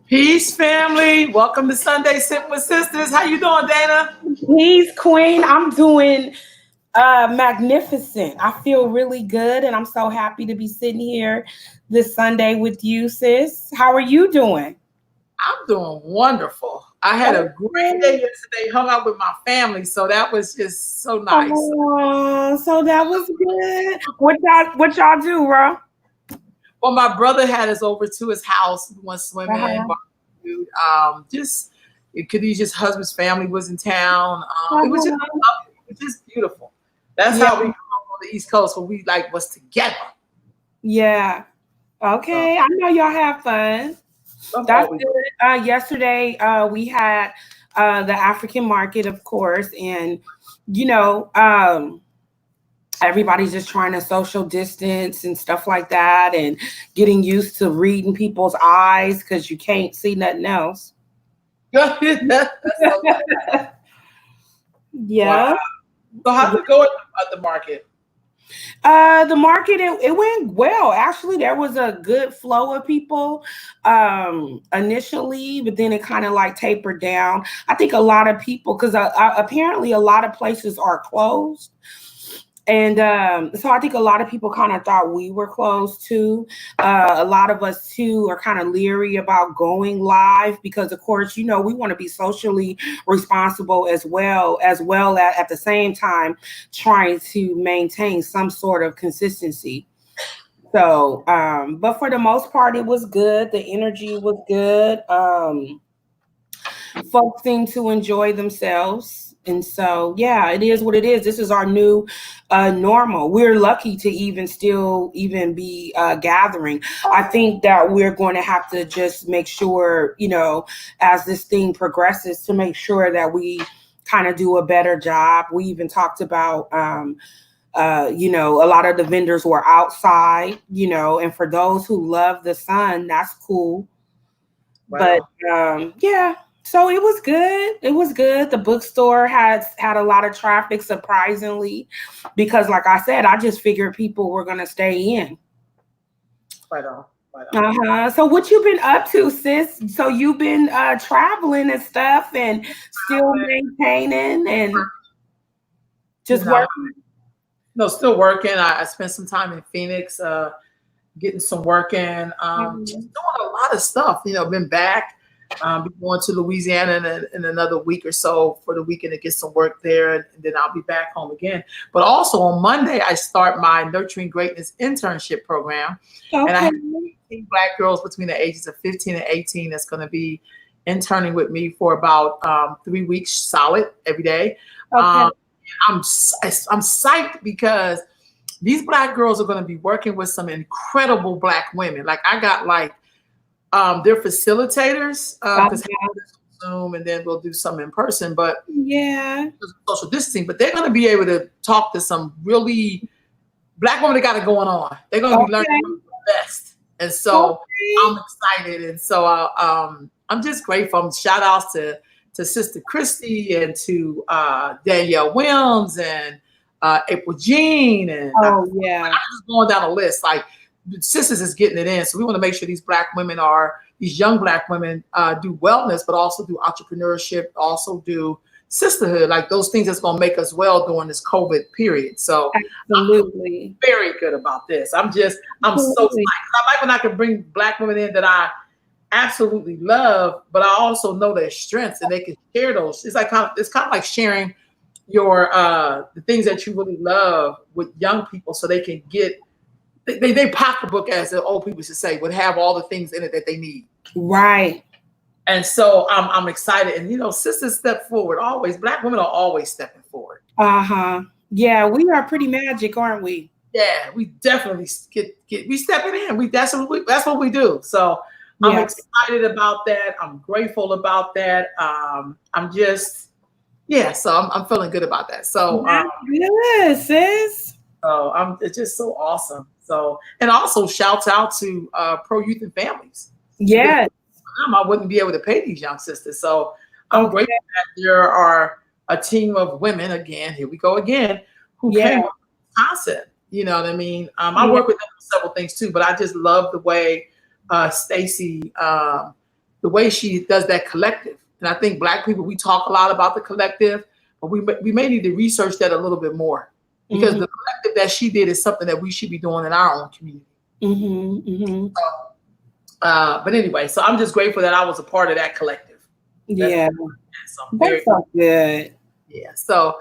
Peace, family. Welcome to Sunday Sip with Sisters. How you doing, Dana? Peace, Queen. I'm doing magnificent. I feel really good, and I'm so happy to be sitting here this Sunday with you, sis. How are you doing? I'm doing wonderful. I had a great day yesterday, hung out with my family, so that was just so nice. Oh, so that was good. What y'all do, bro? Well, my brother had us over to his house. We went swimming, Uh-huh. barbecued. Just Khadijah's husband's family was in town. It was just Uh-huh. lovely. It was just beautiful. That's Yeah. how we come on the East Coast, where we like was together. Yeah. Okay. I know y'all have fun. That's good. Yesterday, we had the African market, of course, and you know, everybody's just trying to social distance and stuff like that, and getting used to reading people's eyes because you can't see nothing else. That's so Yeah. wow. So how'd it go at the market? The market, it went well. Actually, there was a good flow of people initially, but then it kind of like tapered down. I think a lot of people, because apparently a lot of places are closed. And so I think a lot of people kind of thought we were closed too. A lot of us too are kind of leery about going live because, of course, you know, we want to be socially responsible as well at the same time trying to maintain some sort of consistency. So, but for the most part, it was good. The energy was good. Folks seem to enjoy themselves. And so, yeah, it is what it is. This is our new normal. We're lucky to even be gathering. I think that we're going to have to just make sure, you know, as this thing progresses, to make sure that we kind of do a better job. We even talked about, you know, a lot of the vendors were outside, you know, and for those who love the sun, that's cool. Wow. But yeah, so it was good. It was good. The bookstore had a lot of traffic, surprisingly, because like I said, I just figured people were gonna stay in. Right on. Right on. Uh-huh. So what you been up to, sis? So you've been traveling and stuff and still maintaining and just You know, working. no, still working. I spent some time in Phoenix, getting some work in, just Mhm. doing a lot of stuff. You know, been back, be going to Louisiana in another week or so for the weekend to get some work there, and then I'll be back home again. But also on Monday, I start my Nurturing Greatness internship program, and I Okay. have 18 Black girls between the ages of 15 and 18 that's going to be interning with me for about 3 weeks solid every day. Okay. Um, I'm psyched because these Black girls are going to be working with some incredible Black women. Like I got like they're facilitators because Zoom and then we'll do some in person, but Yeah. social distancing. But they're going to be able to talk to some really Black women that got it going on. They're going to be learning Okay. from the best, and so Okay. I'm excited, and so I'm just grateful. Shout outs to Sister Christy and to Danielle Williams and April Jean, and Oh yeah. I'm just going down a list. Like sisters is getting it in, so we want to make sure these young Black women do wellness, but also do entrepreneurship, also do sisterhood, like those things that's going to make us well during this COVID period. So Absolutely. very good about this. I'm so excited. I like when I can bring Black women in that I absolutely love, but I also know their strengths and they can share those. It's kind of like sharing your the things that you really love with young people so they can get they pocketbook, as the old people should say, would have all the things in it that they need. Right. And so I'm excited. And you know, sisters step forward always. Black women are always stepping forward. Uh-huh. Yeah, we are pretty magic, aren't we? Yeah, we definitely get we stepping in. That's what we do. So I'm Yeah. excited about that. I'm grateful about that. I'm just, yeah, so I'm feeling good about that. That's good, sis. So it's just so awesome. So, and also shouts out to Pro Youth and Families, because Yes. I wouldn't be able to pay these young sisters. So I'm Okay. grateful that there are a team of women, again, here we go again, who Yeah. came up with this concept. You know what I mean? I Yeah. work with them on several things too, but I just love the way Stacy, the way she does that collective. And I think Black people, we talk a lot about the collective, but we may need to research that a little bit more, because Mhm. the collective that she did is something that we should be doing in our own community. Mhm. Mhm. But anyway, so I'm just grateful that I was a part of that collective. Yeah. So That's so good. yeah. So,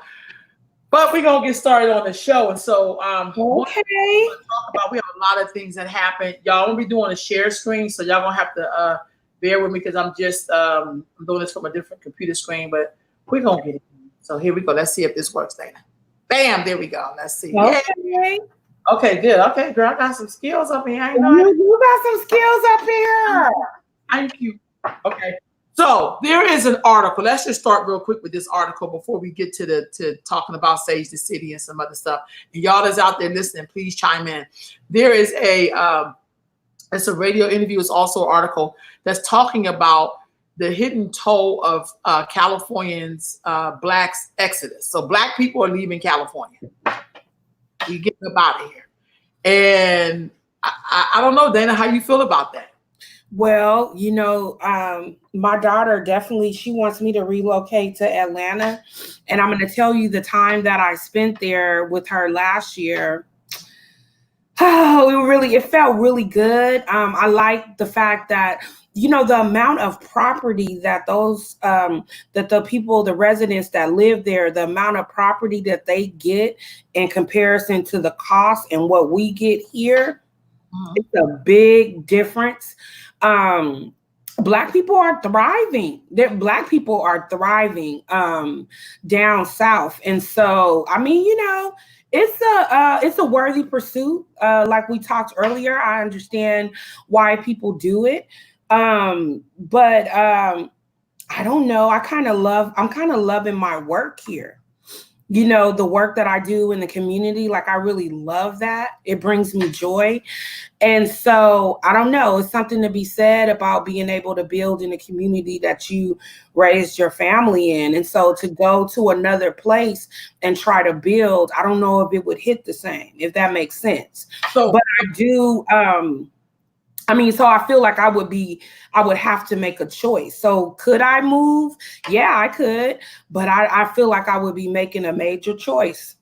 but we're gonna get started on the show, and so one thing Okay. we're gonna talk about, we have a lot of things that happen. Y'all gonna be doing a share screen, so y'all gonna have to bear with me, because I'm just I'm doing this from a different computer screen, but we're gonna get it. So here we go. Let's see if this works, Dana. Bam, there we go. Let's see. Yeah. Okay. Okay, good. Okay, girl, I got some skills up here. I know. You got some skills up here. Thank you. Okay. So there is an article. Let's just start real quick with this article before we get to talking about Sage the City and some other stuff. And y'all that's out there listening, please chime in. There is it's a radio interview. It's also an article that's talking about the hidden toll of Californians' blacks exodus. So Black people are leaving California. We getting up out of here. And I don't know, Dana, how you feel about that? Well, my daughter definitely, she wants me to relocate to Atlanta. And I'm going to tell you the time that I spent there with her last year. Oh, it felt really good. I like the fact that, the amount of property that that the people, the residents that live there, the amount of property that they get in comparison to the cost and what we get here, it's a big difference. Black people are thriving. Black people are thriving down south, and so I mean, it's a worthy pursuit. Like we talked earlier, I understand why people do it, but I don't know. I'm kind of loving my work here. The work that I do in the community, like I really love that. It brings me joy. And so I don't know, it's something to be said about being able to build in a community that you raised your family in. And so to go to another place and try to build, I don't know if it would hit the same, if that makes sense. So, but I do, so I feel like I would have to make a choice. So could I move? Yeah, I could, but I feel like I would be making a major choice.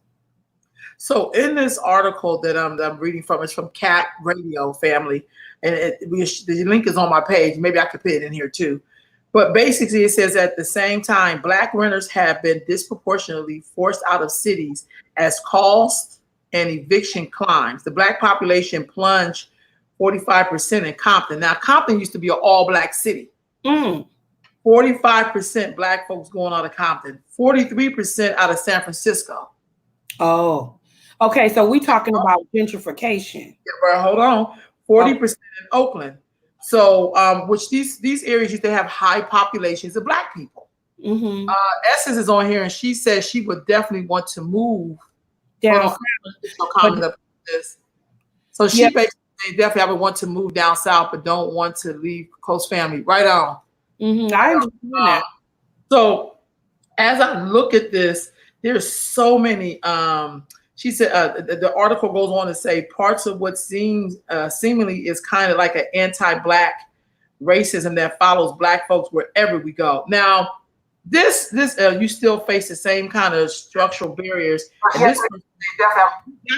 So in this article that I'm reading from, it's from Cat Radio Family, and the link is on my page. Maybe I could put it in here too. But basically it says, at the same time, Black renters have been disproportionately forced out of cities as cost and eviction climbs. The Black population plunged 45% in Compton. Now, Compton used to be an all-Black city. 45% Black folks going out of Compton, 43% out of San Francisco. Oh, okay. So we're talking about gentrification. Yeah, but hold on. 40% in Oakland. So, which these areas used to have high populations of Black people. Essence is on here, and she says she would definitely want to move down. So she basically definitely, I would want to move down south, but don't want to leave close family. Right on. I understand that. So as I look at this, there's so many. She said the article goes on to say parts of what seems seemingly is kind of like an anti-Black racism that follows Black folks wherever we go. Now, this you still face the same kind of structural barriers. And I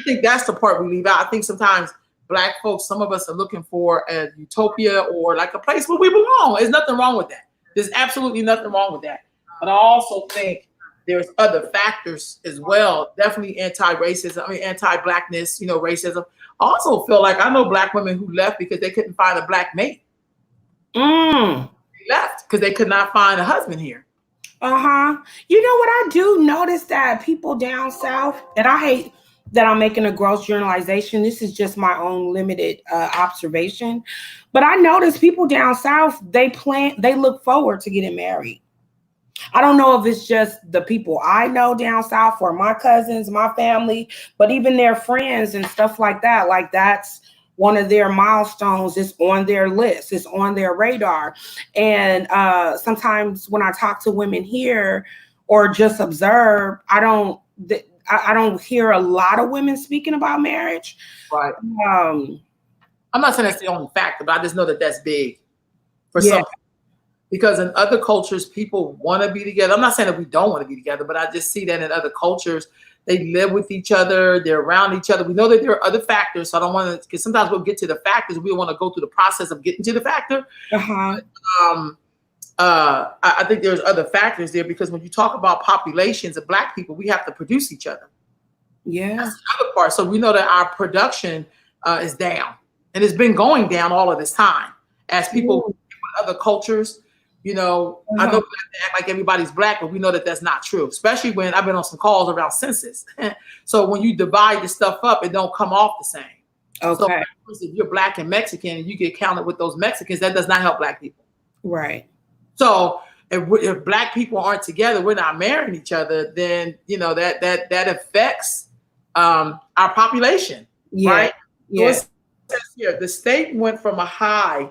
think that's the part we leave out. I think sometimes Black folks, some of us are looking for a utopia or like a place where we belong. There's nothing wrong with that. There's absolutely nothing wrong with that. But I also think there's other factors as well. Definitely anti-racism, anti-Blackness, racism. I also feel like I know Black women who left because they couldn't find a Black mate. They left because they could not find a husband here. You know what, I do notice that people down south, and I hate that I'm making a gross generalization. This is just my own limited observation. But I notice people down south, they look forward to getting married. I don't know if it's just the people I know down south or my cousins, my family, but even their friends and stuff like that. Like that's one of their milestones. It's on their list. It's on their radar. And sometimes when I talk to women here or just observe, I don't hear a lot of women speaking about marriage. Right. I'm not saying that's the only factor, but I just know that that's big for some people. Because in other cultures, people want to be together. I'm not saying that we don't want to be together, but I just see that in other cultures, they live with each other, they're around each other. We know that there are other factors, so I don't want to, because sometimes we'll get to the factors, we don't want to go through the process of getting to the factor. I think there's other factors there, because when you talk about populations of Black people, we have to produce each other. Yeah. That's the other part. So we know that our production is down, and it's been going down all of this time as people with other cultures. I know we have to act like everybody's Black, but we know that that's not true, especially when I've been on some calls around census. So when you divide the stuff up, it don't come off the same. Okay. So if you're Black and Mexican and you get counted with those Mexicans, that does not help Black people. Right. So if Black people aren't together, we're not marrying each other, then, that affects our population, right? Yeah. So it says here, the state went from a high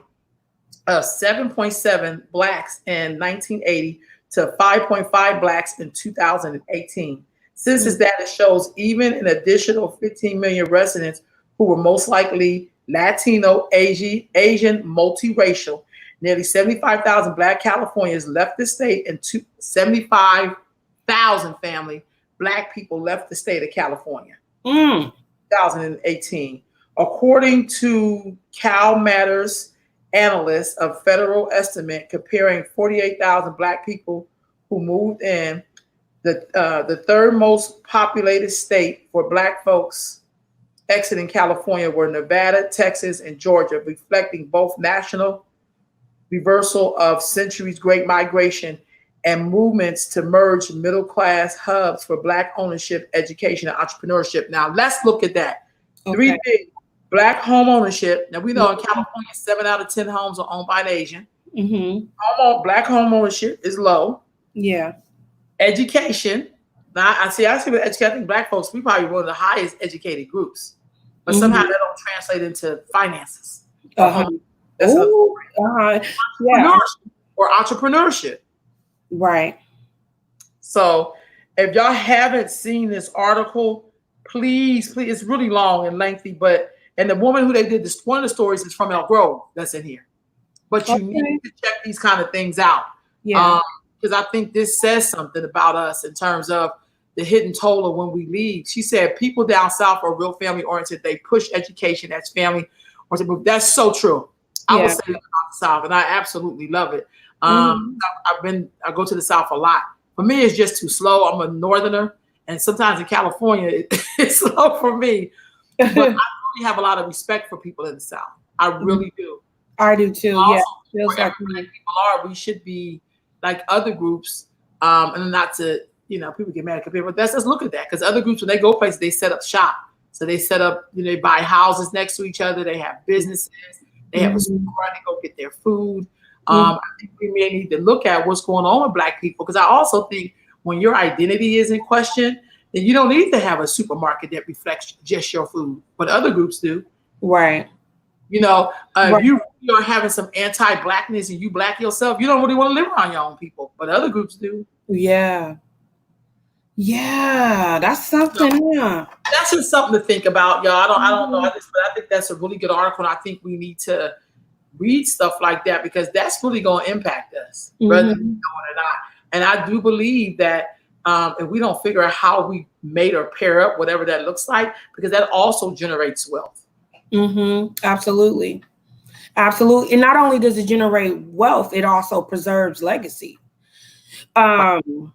of 7.7 Blacks in 1980 to 5.5 Blacks in 2018. Census data shows even an additional 15 million residents who were most likely Latino, Asian, multiracial. Nearly 75,000 Black Californians left the state, and 75,000 Black people left the state of California. 2018. According to CalMatters analysts, a federal estimate comparing 48,000 Black people who moved in, the third most populated state for Black folks exiting California were Nevada, Texas, and Georgia, reflecting both national reversal of centuries great migration and movements to merge middle-class hubs for Black ownership, education, and entrepreneurship. Now let's look at that. Okay. 3 big: Black home ownership. Now we know in California, 7 out of 10 homes are owned by an Asian. Black home ownership is low. Yeah. Education. Now I see with education, I think Black folks, we probably one of the highest educated groups, but somehow that don't translate into finances. That's or entrepreneurship. Right. So if y'all haven't seen this article, please, it's really long and lengthy, and the woman who they did this, one of the stories is from Elk Grove that's in here. But you need to check these kind of things out. Yeah. Because I think this says something about us in terms of the hidden toll of when we leave. She said people down south are real family oriented. They push education as family oriented. That's so true. I would say that about the South, and I absolutely love it. I go to the South a lot. For me, it's just too slow. I'm a Northerner, and sometimes in California, it's slow for me. But I really have a lot of respect for people in the South. I really do. I do too. Also, Feels like people are. We should be like other groups, and not to people get mad at people. But let's look at that, because other groups, when they go places, they set up shop. So they set up. They buy houses next to each other. They have businesses. They have a store, they go get their food. I think we may need to look at what's going on with Black people, because I also think when your identity is in question, then you don't need to have a supermarket that reflects just your food, but other groups do. Right. If you are having some anti-Blackness and you Black yourself, you don't really want to live around your own people, but other groups do. Yeah. Yeah, that's something. That's just something to think about, y'all. I don't know, but I think that's a really good article, and I think we need to read stuff like that, because that's really going to impact us, whether we know it or not. And I do believe that if we don't figure out how we mate or pair up, whatever that looks like, because that also generates wealth. Absolutely. Absolutely. And not only does it generate wealth, it also preserves legacy. You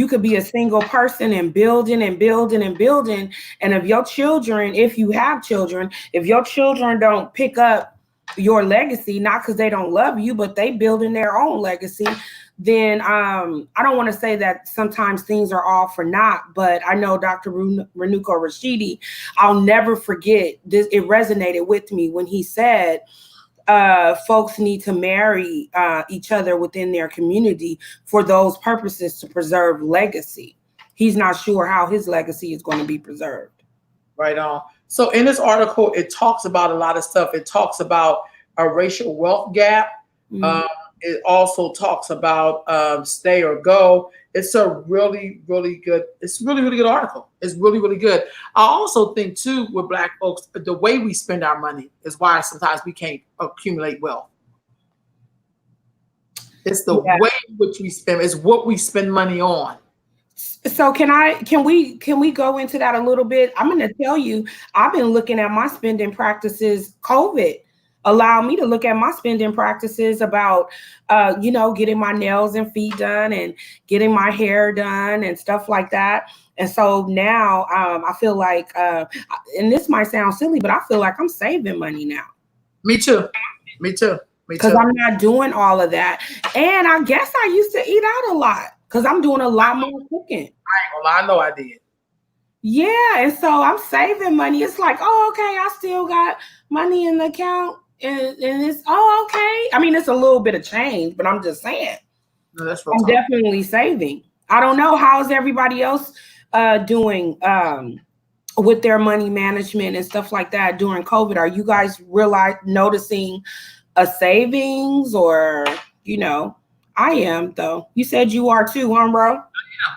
could be a single person and building and building and building. And if your children, if you have children, if your children don't pick up your legacy, not because they don't love you, but they building their own legacy, then I don't want to say that sometimes things are all for naught, but I know Dr. Renuko Rashidi, I'll never forget this. It resonated with me when he said, folks need to marry each other within their community for those purposes to preserve legacy. He's not sure how his legacy is going to be preserved. Right on. So in this article, it talks about a lot of stuff. It talks about a racial wealth gap. Mm-hmm. It also talks about stay or go. It's a really, really good. It's really, really good article. It's really, really good. I also think too, with Black folks, the way we spend our money is why sometimes we can't accumulate wealth. It's the way in which we spend. It's what we spend money on. So can we go into that a little bit? I'm going to tell you, I've been looking at my spending practices. COVID allowed me to look at my spending practices about, getting my nails and feet done and getting my hair done and stuff like that. And so now I feel like, and this might sound silly, but I feel like I'm saving money now. Me too. Because I'm not doing all of that. And I guess I used to eat out a lot because I'm doing a lot more cooking. I ain't gonna lie, I know I did. Yeah, and so I'm saving money. It's like, oh, okay, I still got money in the account. And it's, oh, okay. I mean, it's a little bit of change, but I'm just saying. No, that's I'm definitely saving. I don't know, how's everybody else doing with their money management and stuff like that during COVID? Are you guys noticing a savings or, I am though. You said you are too, huh, bro?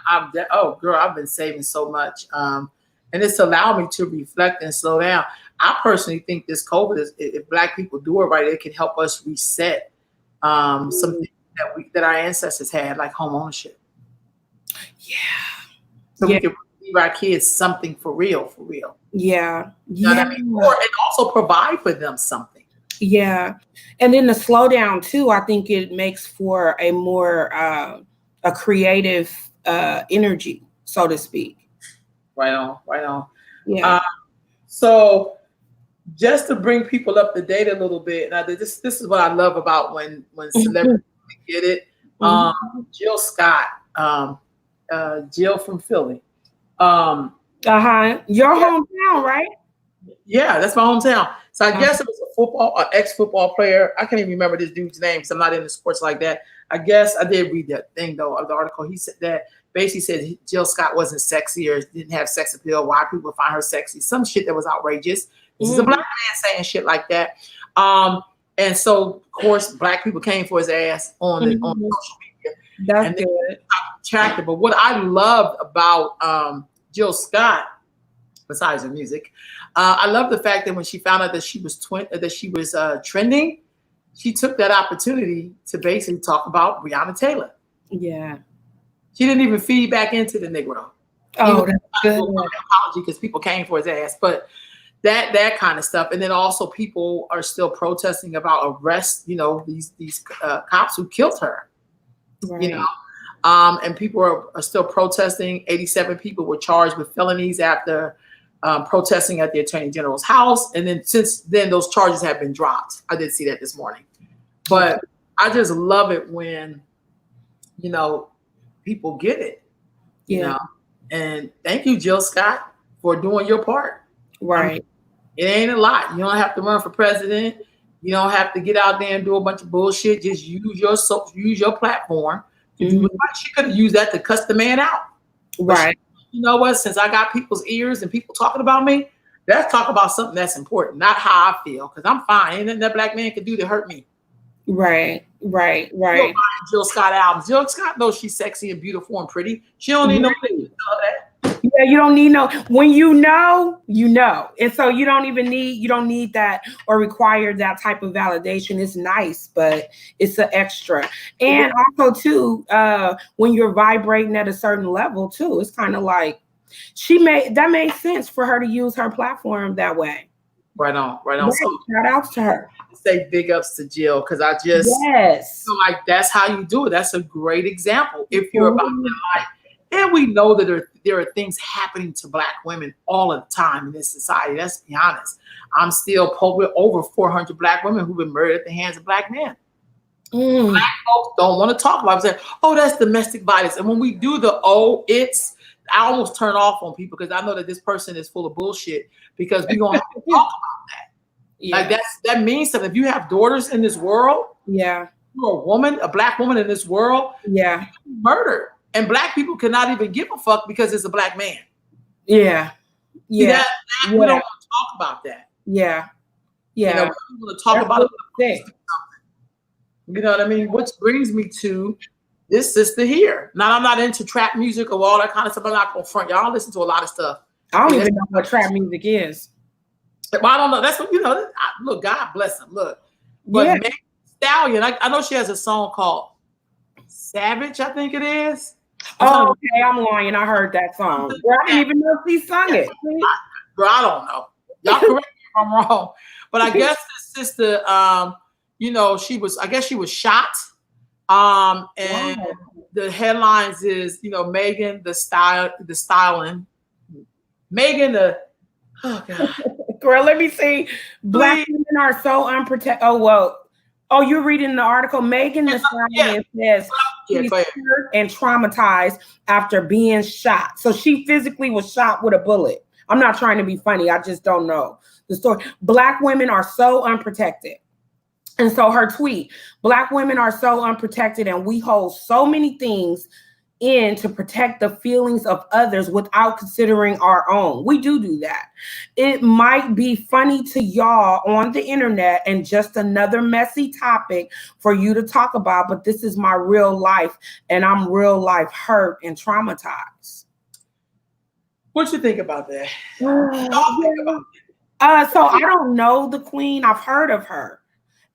I've been saving so much. And it's allowed me to reflect and slow down. I personally think this COVID if Black people do it right, it can help us reset something that our ancestors had, like home ownership. Yeah. So we can leave our kids something for real. Yeah. You know what I mean? And also provide for them something. Yeah. And then the slowdown too, I think it makes for a more a creative energy, so to speak. Right on. Yeah. So just to bring people up to date a little bit, now this is what I love about when celebrities get it. Jill Scott, Jill from Philly. Your hometown, right? Yeah, that's my hometown. So I guess it was an ex-football player. I can't even remember this dude's name because I'm not into sports like that. I guess I did read that thing though of the article. He said that basically said Jill Scott wasn't sexy or didn't have sex appeal. Why people find her sexy? Some shit that was outrageous. This is a Black man saying shit like that. And so of course Black people came for his ass on social media. That's good. Attractive. But what I loved about Jill Scott, besides her music, I love the fact that when she found out that she was trending, she took that opportunity to basically talk about Breonna Taylor. Yeah. She didn't even feed back into the Negro. Oh, that's good. Apology because people came for his ass, but that kind of stuff. And then also people are still protesting about arrests, these cops who killed her, right. And people are still protesting. 87 people were charged with felonies after protesting at the Attorney General's house. And then since then, those charges have been dropped. I did see that this morning. But I just love it when, people get it. Yeah. And thank you, Jill Scott, for doing your part. Right. It ain't a lot. You don't have to run for president. You don't have to get out there and do a bunch of bullshit. Just use your platform. She could have used that to cuss the man out. Right. You know what? Since I got people's ears and people talking about me, let's talk about something that's important, not how I feel. Because I'm fine. Ain't nothing that Black man can do to hurt me. Right. Jill Scott albums. Jill Scott knows she's sexy and beautiful and pretty. She don't need no thing to know that. Yeah, you don't need when you know. And so you don't need that or require that type of validation. It's nice, but it's an extra. And also too, when you're vibrating at a certain level too, it's kind of like that made sense for her to use her platform that way. Right on. Right, so shout outs to her. Say big ups to Jill because I just feel like that's how you do it. That's a great example. If you're about your life. And we know that there are things happening to Black women all the time in this society. Let's be honest. I'm still with over 400 Black women who've been murdered at the hands of Black men. Black folks don't want to talk about it. Say, oh, that's domestic violence. And when we do the I almost turn off on people because I know that this person is full of bullshit because we're gonna have to talk about that. Yeah. Like that means something. If you have daughters in this world, yeah, you're a woman, a black woman in this world, yeah, murdered. And black people cannot even give a fuck because it's a black man. Yeah. Yeah. We don't want to talk about that. Yeah. Yeah. You know, we want to talk about it. You know what I mean? Which brings me to this sister here. Now, I'm not into trap music or all that kind of stuff. I'm not going to front. Y'all listen to a lot of stuff. I don't even know what trap music is. Well, I don't know. That's what, you know, look, God bless him. Look. But Megan Thee Stallion, I know she has a song called Savage, I think it is. Oh, okay. I'm lying. I heard that song. Well, I didn't even know she sung it. Bro, I don't know. Y'all correct me if I'm wrong. But I guess this sister, you know, I guess she was shot. And the headlines is, you know, Megan the styling. Megan oh God. Girl, let me see. Black women are so unprotected. Oh, well. Oh, you're reading the article. Megan the Stallion says she's hurt and traumatized after being shot. So she physically was shot with a bullet. I'm not trying to be funny. I just don't know the story. Black women are so unprotected. And so her tweet, Black women are so unprotected and we hold so many things in to protect the feelings of others without considering our own. We do that. It might be funny to y'all on the internet and just another messy topic for you to talk about, but this is my real life and I'm real life hurt and traumatized. What you think about that? So I don't know the queen. I've heard of her.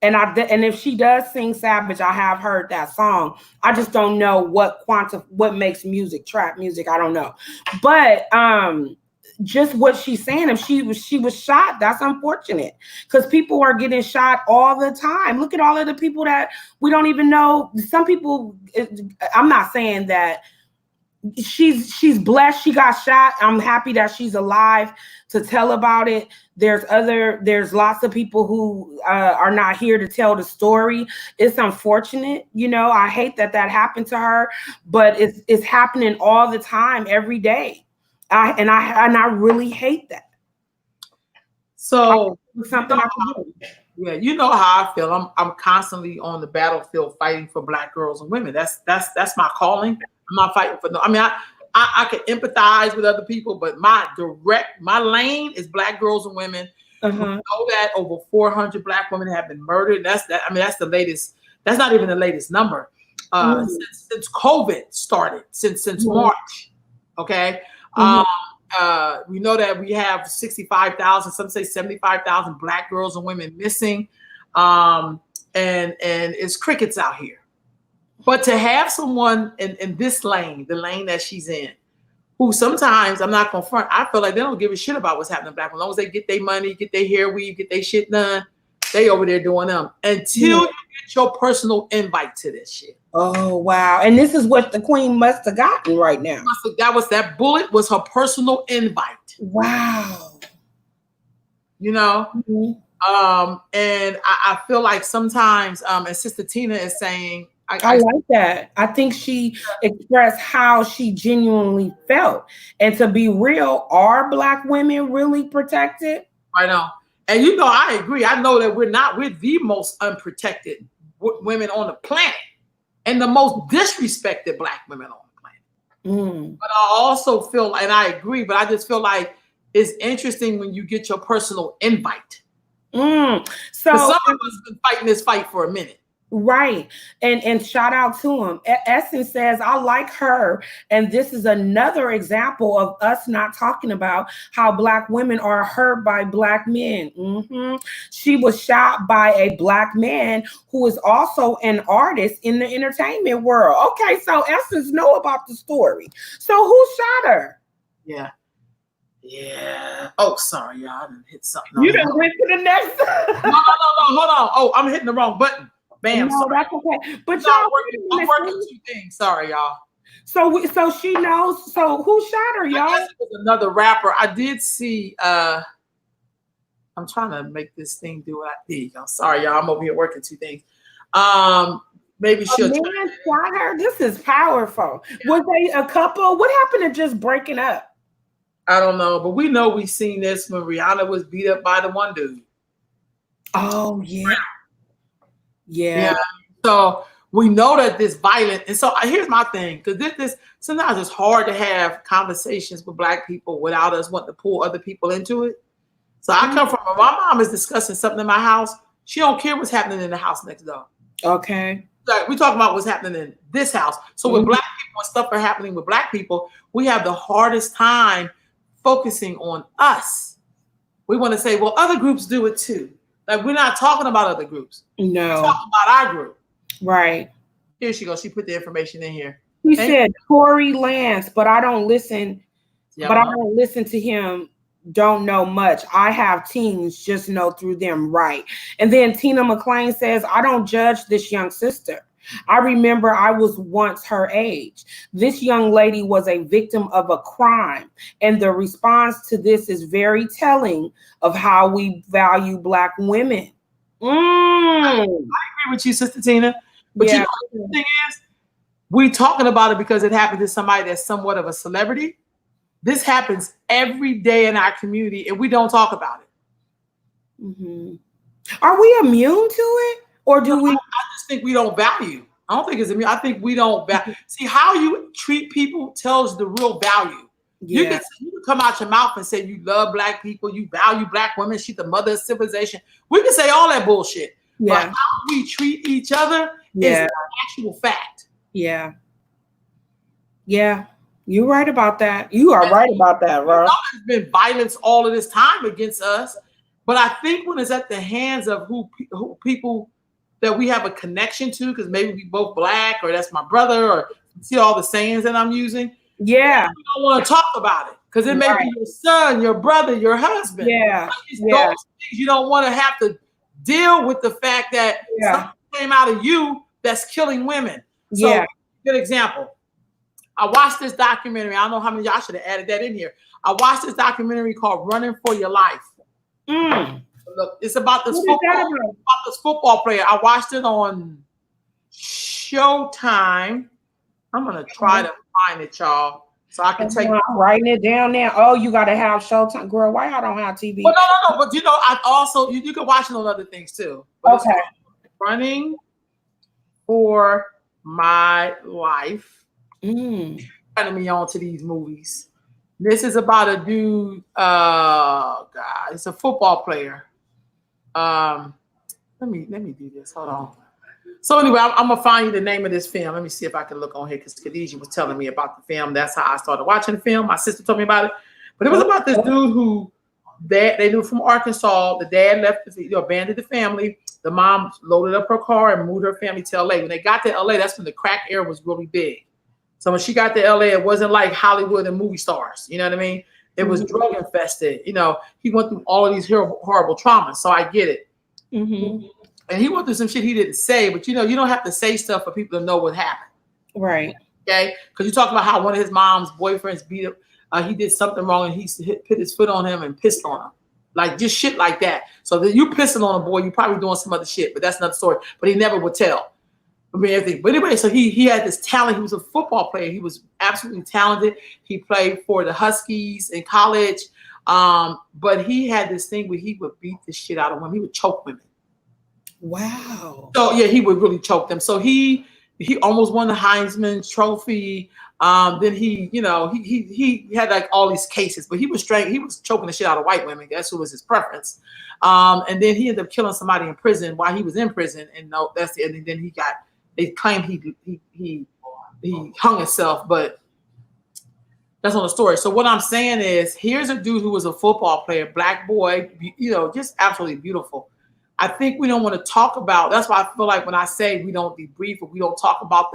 And if she does sing Savage, I have heard that song. I just don't know what makes music, trap music. I don't know. But just what she's saying, if she was shot, that's unfortunate because people are getting shot all the time. Look at all of the people that we don't even know. Some people, I'm not saying that she's blessed she got shot. I'm happy that she's alive to tell about it. There's lots of people who are not here to tell the story. It's unfortunate, you know. I hate that happened to her, but it's happening all the time, every day. I really hate that. So something I can do. Yeah, you know how I feel. I'm constantly on the battlefield fighting for Black girls and women. That's my calling. I'm not fighting for no. I mean, I can empathize with other people, but my lane is Black girls and women. We know that over 400 Black women have been murdered. That's the latest. That's not even the latest number. Since COVID started, since March. Okay. We know that we have 65,000, some say 75,000 Black girls and women missing. And it's crickets out here. But to have someone in this lane, the lane that she's in, who sometimes, I'm not going to front, I feel like they don't give a shit about what's happening to Black women. As long as they get their money, get their hair weave, get their shit done, they over there doing them. Until you get your personal invite to this shit. Oh, wow. And this is what the queen must have gotten right now. That bullet was her personal invite. Wow. You know? And I feel like sometimes, and Sister Tina is saying, I like that. I think she expressed how she genuinely felt. And to be real, are Black women really protected? I know. And you know, I agree. I know that we're the most unprotected women on the planet and the most disrespected Black women on the planet. But I also feel, and I agree, but I just feel like it's interesting when you get your personal invite. So some of us have been fighting this fight for a minute. Right. And shout out to him. Essence says, I like her. And this is another example of us not talking about how Black women are hurt by Black men. She was shot by a Black man who is also an artist in the entertainment world. Okay, so Essence know about the story. So who shot her? Yeah. Oh, sorry, y'all. I didn't hit something. You done went to the next. No. Hold on. Oh, I'm hitting the wrong button. Bam. No, that's okay. But I'm working two things. Sorry, y'all. So she knows. So who shot her, y'all? I guess it was another rapper. I did see. I'm trying to make this thing do what I did. Y'all. Sorry, y'all. I'm over here working two things. Maybe she'll. Man shot her. This is powerful. Was they a couple? What happened to just breaking up? I don't know, but we know we seen this when Rihanna was beat up by the one dude. Oh yeah. So we know that this violent, and so here's my thing, because this sometimes it's hard to have conversations with Black people without us wanting to pull other people into it. So I come from, when my mom is discussing something in my house, she don't care what's happening in the house next door. Okay. Like, we talking about what's happening in this house. So with Black people and stuff are happening with Black people, we have the hardest time focusing on us. We want to say, well, other groups do it too. Like, we're not talking about other groups. No. We're talking about our group. Right. Here she goes. She put the information in here. He said Tory Lanez, but I don't listen. Yeah, but I don't listen to him. Don't know much. I have teens, just know through them. Right. And then Tina McClain says, I don't judge this young sister. I remember I was once her age. This young lady was a victim of a crime, and the response to this is very telling of how we value Black women. I agree with you, Sister Tina. But you know, the thing is, we talking about it because it happened to somebody that's somewhat of a celebrity. This happens every day in our community, and we don't talk about it. Mm-hmm. Are we immune to it, or do we? I just think we don't value. I don't think it's immune. I think we don't value. See, how you treat people tells the real value. Yeah. You can come out your mouth and say you love Black people, you value Black women, she's the mother of civilization. We can say all that bullshit. Yeah. But how we treat each other is an actual fact. Yeah. Yeah. You're right about that. You are right about that, Rob. There's been violence all of this time against us, but I think when it's at the hands of who people that we have a connection to, because maybe we both Black, or that's my brother, or see all the sayings that I'm using. Yeah, we don't want to talk about it because it may be your son, your brother, your husband. Yeah, those things you don't want to have to deal with the fact that something came out of you that's killing women. So, good example. I watched this documentary. I don't know how many of y'all should have added that in here. I watched this documentary called "Running for Your Life." Look, it's about this football player. I watched it on Showtime. I'm gonna try to find it, y'all, so I can take. I'm writing it down now. Oh, you gotta have Showtime, girl. Why I don't have TV? Well, no. But you know, I also you can watch it on other things too. But okay. Running for My Life. Turning me on to these movies. This is about a dude. God, it's a football player. Let me do this. Hold on. So anyway, I'm gonna find you the name of this film. Let me see if I can look on here because Khadijah was telling me about the film. That's how I started watching the film. My sister told me about it, but it was about this dude who they knew from Arkansas. The dad left, abandoned the family. The mom loaded up her car and moved her family to LA. When they got to LA, that's when the crack era was really big. So when she got to LA, it wasn't like Hollywood and movie stars. You know what I mean? It was drug infested. You know, he went through all of these horrible traumas. So I get it. Mm-hmm. And he went through some shit he didn't say, but you don't have to say stuff for people to know what happened. Right. Okay. Because you talk about how one of his mom's boyfriends beat up, he did something wrong and he put his foot on him and pissed on him. Like just shit like that. So that you pissing on a boy, you probably doing some other shit, but that's another story. But he never would tell. I mean, everything. But anyway, so he had this talent. He was a football player. He was absolutely talented. He played for the Huskies in college. But he had this thing where he would beat the shit out of women. He would choke women. Wow. So yeah, he would really choke them. So he almost won the Heisman Trophy. Then he had like all these cases, but he was choking the shit out of white women. That's who was his preference. And then he ended up killing somebody in prison while he was in prison. And and then they claimed he hung himself, but that's on the story. So what I'm saying is, here's a dude who was a football player, Black boy, just absolutely beautiful. I think we don't want to talk about. That's why I feel like when I say we don't debrief or we don't talk about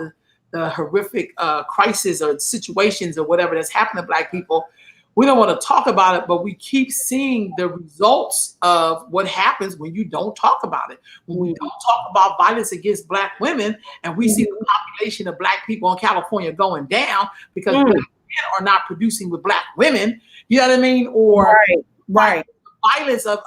the horrific crisis or situations or whatever that's happened to Black people, we don't want to talk about it, but we keep seeing the results of what happens when you don't talk about it. When we don't talk about violence against Black women, and we see the population of Black people in California going down because Black men are not producing with Black women, you know what I mean? Or right. violence of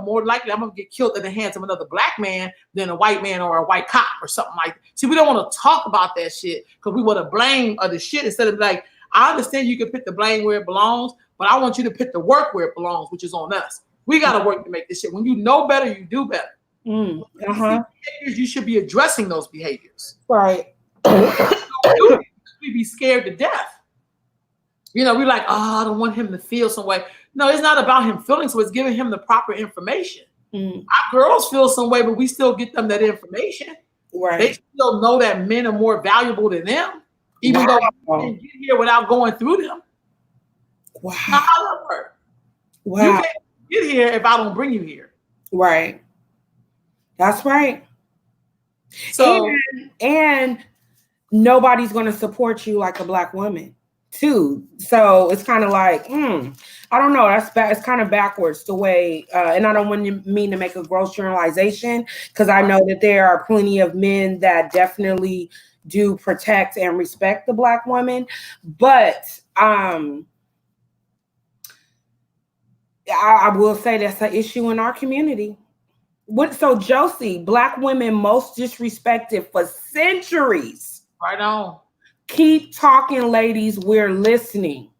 more likely I'm gonna get killed at the hands of another black man than a white man or a white cop or something like that. See, we don't want to talk about that shit because we want to blame other shit instead of like, I understand you can put the blame where it belongs, but I want you to put the work where it belongs, which is on us. We got to work to make this shit. When you know better, you do better. Behaviors, you should be addressing those behaviors. Right. We be scared to death. We're like, I don't want him to feel some way. No, it's not about him feeling, so it's giving him the proper information. Our girls feel some way, but we still get them that information. Right. They still know that men are more valuable than them, even though we can get here without going through them. Wow. How that work? Wow. You can't get here if I don't bring you here. Right. That's right. So and nobody's going to support you like a black woman too. So it's kind of like, I don't know. It's kind of backwards the way, and I don't mean to make a gross generalization because I know that there are plenty of men that definitely do protect and respect the black woman, but I will say that's an issue in our community. So Josie, black women most disrespected for centuries. Right on. Keep talking, ladies. We're listening.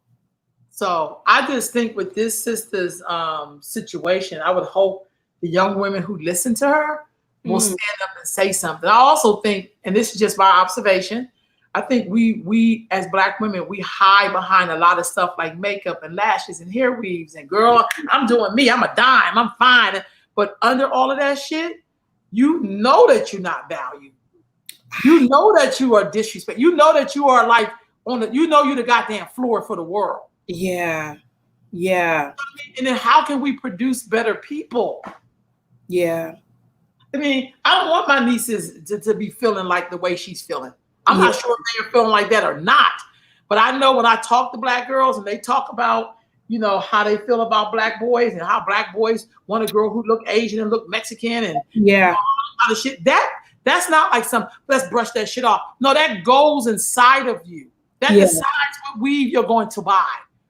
So I just think with this sister's situation, I would hope the young women who listen to her will stand up and say something. I also think, and this is just my observation, I think we as black women, we hide behind a lot of stuff like makeup and lashes and hair weaves and girl, I'm doing me, I'm a dime, I'm fine. But under all of that shit, you know that you're not valued. You know that you are disrespected. You know that you are like you're the goddamn floor for the world. Yeah. Yeah. And then how can we produce better people? Yeah. I mean, I don't want my nieces to be feeling like the way she's feeling. I'm not sure if they're feeling like that or not. But I know when I talk to black girls and they talk about, how they feel about black boys and how black boys want a girl who look Asian and look Mexican and all kind of shit. That's not like let's brush that shit off. No, that goes inside of you. That decides what weave you're going to buy.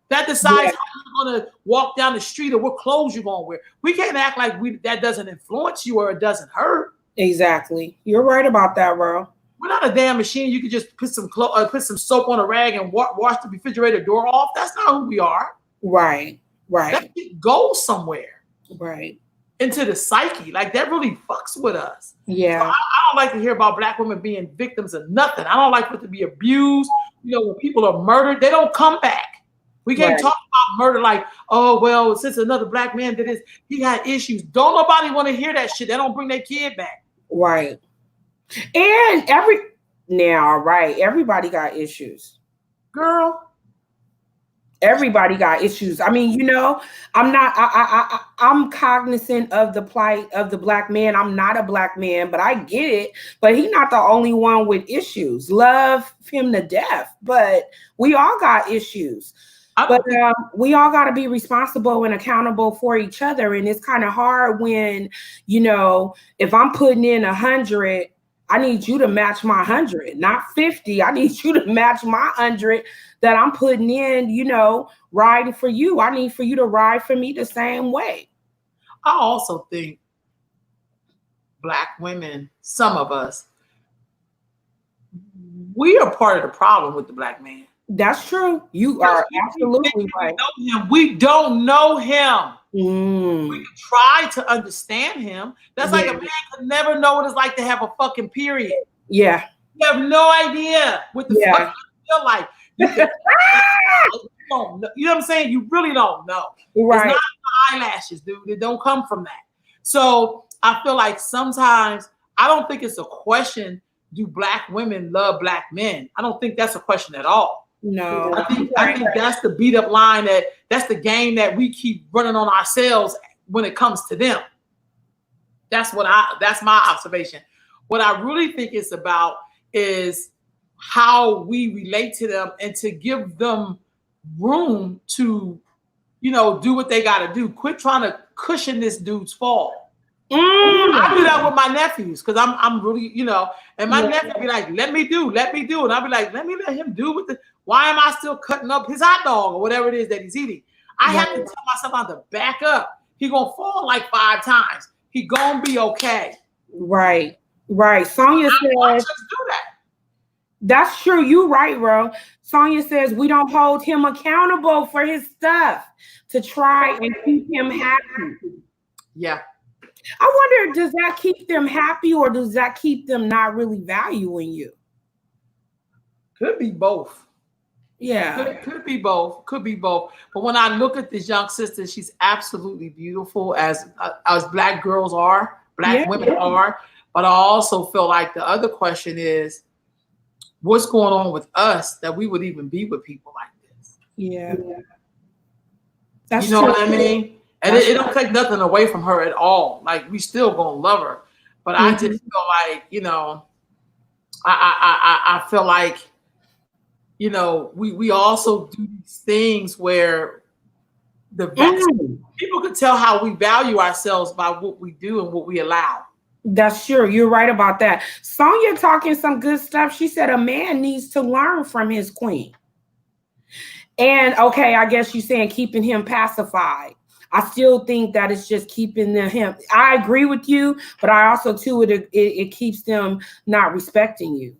That decides how you're going to walk down the street or what clothes you're going to wear. We can't act like that doesn't influence you or it doesn't hurt. Exactly. You're right about that, bro. We're not a damn machine. You can just put some soap on a rag and wash the refrigerator door off. That's not who we are. Right. That goes somewhere. Right. Into the psyche. Like that really fucks with us. Yeah. So I don't like to hear about black women being victims of nothing. I don't like for it to be abused. When people are murdered, they don't come back. We can't talk about murder like, oh, well, since another black man did this, he had issues. Don't nobody want to hear that shit. They don't bring their kid back. Right. And everybody got issues. Girl. Everybody got issues. I mean, I'm cognizant of the plight of the black man. I'm not a black man, but I get it. But he's not the only one with issues. Love him to death, but we all got issues. But we all got to be responsible and accountable for each other. And it's kind of hard when, if I'm putting in 100, I need you to match my 100, not 50. I need you to match my 100 that I'm putting in, riding for you. I need for you to ride for me the same way. I also think black women, some of us, we are part of the problem with the black man. That's true. You are absolutely right. We don't know him. We can try to understand him. That's like a man could never know what it's like to have a fucking period. Yeah. You have no idea what the fuck you feel like. You know what I'm saying? You really don't know. Right. It's not the eyelashes, dude. It don't come from that. So I feel like sometimes I don't think it's a question, do black women love black men? I don't think that's a question at all. No. I think that's the beat up line that's the game that we keep running on ourselves when it comes to them. That's my observation. What I really think it's about is how we relate to them and to give them room to, do what they got to do. Quit trying to cushion this dude's fall. I do that with my nephews because I'm really, and my nephew be like, let me do. And I'll be like, let him do why am I still cutting up his hot dog or whatever it is that he's eating? I have to tell myself I have to back up. He gonna fall like 5 times. He gonna be okay. Right. Sonia says do that. That's true. You right, bro. Sonia says we don't hold him accountable for his stuff to try and keep him happy. Yeah. I wonder, does that keep them happy or does that keep them not really valuing you? Could be both. Yeah. Could be both. Could be both. But when I look at this young sister, she's absolutely beautiful as Black girls are, Black women are. But I also feel like the other question is, what's going on with us that we would even be with people like this? Yeah. That's you know what I mean? And it don't take nothing away from her at all. Like, we still gonna love her. But I just feel like, I feel like, we also do these things where people can tell how we value ourselves by what we do and what we allow. That's true. You're right about that. Sonia talking some good stuff. She said a man needs to learn from his queen. And okay, I guess you're saying keeping him pacified. I still think that it's just keeping him. I agree with you, but I also too it keeps them not respecting you.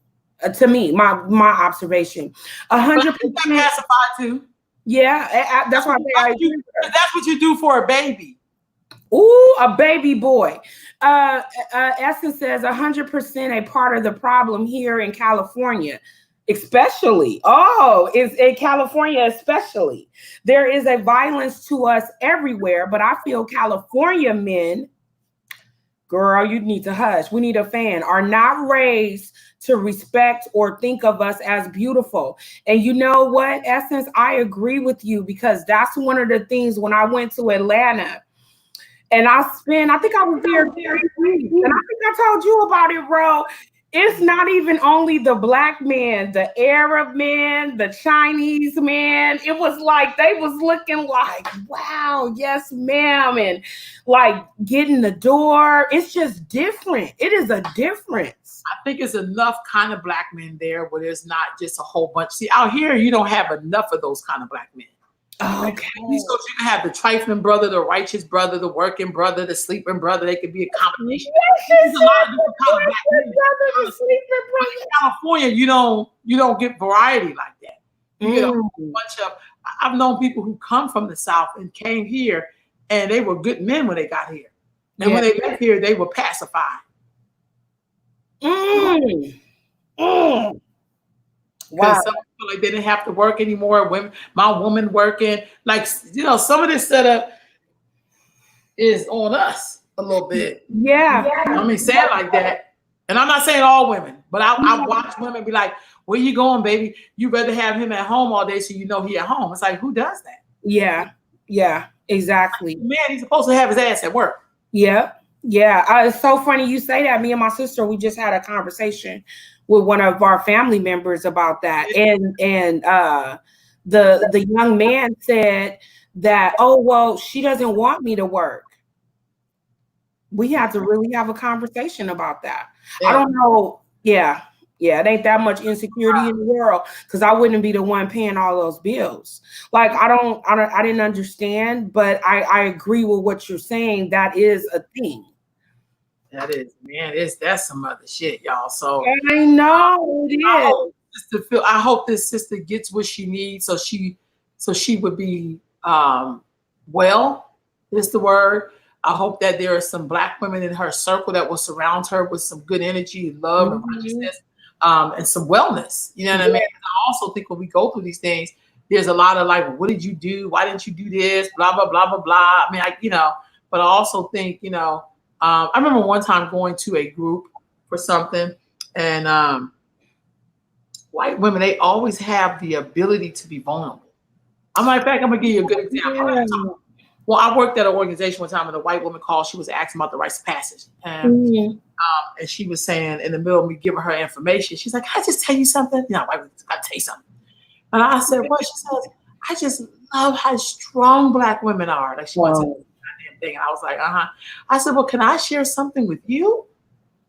To me, my observation, 100% pacified too. Yeah, that's why that's what you do for a baby. Ooh, a baby boy. Essence says 100% a part of the problem here in California. Especially, is in California, especially. There is a violence to us everywhere, but I feel California men, girl, you need to hush. We need a fan, are not raised to respect or think of us as beautiful. And you know what, Essence, I agree with you because that's one of the things when I went to Atlanta and I think I was there 3 weeks, and I think I told you about it, bro. It's not even only the Black man, the Arab man, the Chinese man. It was like they was looking like, wow, yes, ma'am. And like getting the door. It's just different. It is a difference. I think it's enough kind of Black men there where there's not just a whole bunch. See, out here, you don't have enough of those kind of Black men. Okay. You can have the trifling brother, the righteous brother, the working brother, the sleeping brother. They could be a combination. There's a lot of different kinds of Black men. In California, you don't get variety like that. You get a whole bunch of. I've known people who come from the South and came here, and they were good men when they got here, and when they left here, they were pacified. Wow. Some people like they didn't have to work anymore. My woman working, like some of this setup is on us a little bit. Yeah. I mean, say it like that. And I'm not saying all women, but I watch women be like, "Where you going, baby? You rather have him at home all day so you know he at home." It's like, who does that? Yeah, exactly. Man, he's supposed to have his ass at work. Yeah. It's so funny you say that. Me and my sister, we just had a conversation with one of our family members about that, and the young man said that, oh well, she doesn't want me to work. We had to really have a conversation about that. Yeah. I don't know. Yeah, it ain't that much insecurity in the world because I wouldn't be the one paying all those bills. Like I didn't understand, but I agree with what you're saying. That is a thing. That is, man. That's some other shit, y'all. So I know it is. I hope this sister gets what she needs, so she would be well. Is the word. I hope that there are some Black women in her circle that will surround her with some good energy, love, and righteousness, and some wellness. You know what I mean? I also think when we go through these things, there's a lot of like, well, what did you do? Why didn't you do this? Blah blah blah blah blah. I mean, but I also think I remember one time going to a group for something, and white women, they always have the ability to be vulnerable. In fact, I'm gonna give you a good example. Well, I worked at an organization one time, and a white woman called. She was asking about the rites of passage, and she was saying in the middle of me giving her information, she's like, "Can I just tell you something?" White women, I tell you something. And I said, "What?" She says, "I just love how strong Black women are." Like she wants to. Thing. And I was like, I said, well, can I share something with you?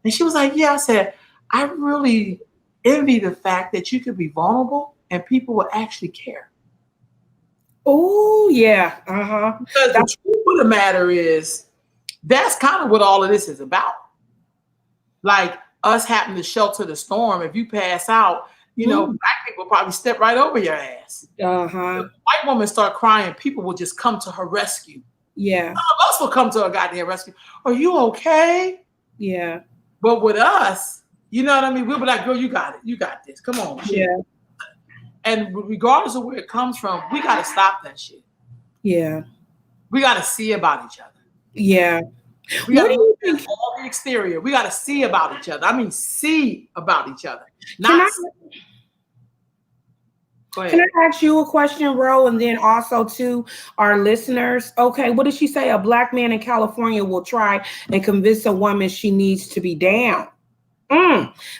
And she was like, yeah. I said, I really envy the fact that you could be vulnerable and people will actually care. Oh, yeah. Uh-huh. Because the truth of the matter is, that's kind of what all of this is about. Like us having to shelter the storm. If you pass out, black people probably step right over your ass. Uh-huh. If a white woman start crying, people will just come to her rescue. Yeah. Some of us will come to her goddamn rescue. Are you okay? Yeah. But with us, you know what I mean? We'll be like, girl, you got it. You got this. Come on. Shit. Yeah. And regardless of where it comes from, we got to stop that shit. Yeah. We got to see about each other. Yeah. We got to look at all the exterior. We got to see about each other. I mean, see about each other. Go ahead. Can I ask you a question, Ro, and then also to our listeners? Okay, what did she say? A black man in California will try and convince a woman she needs to be down.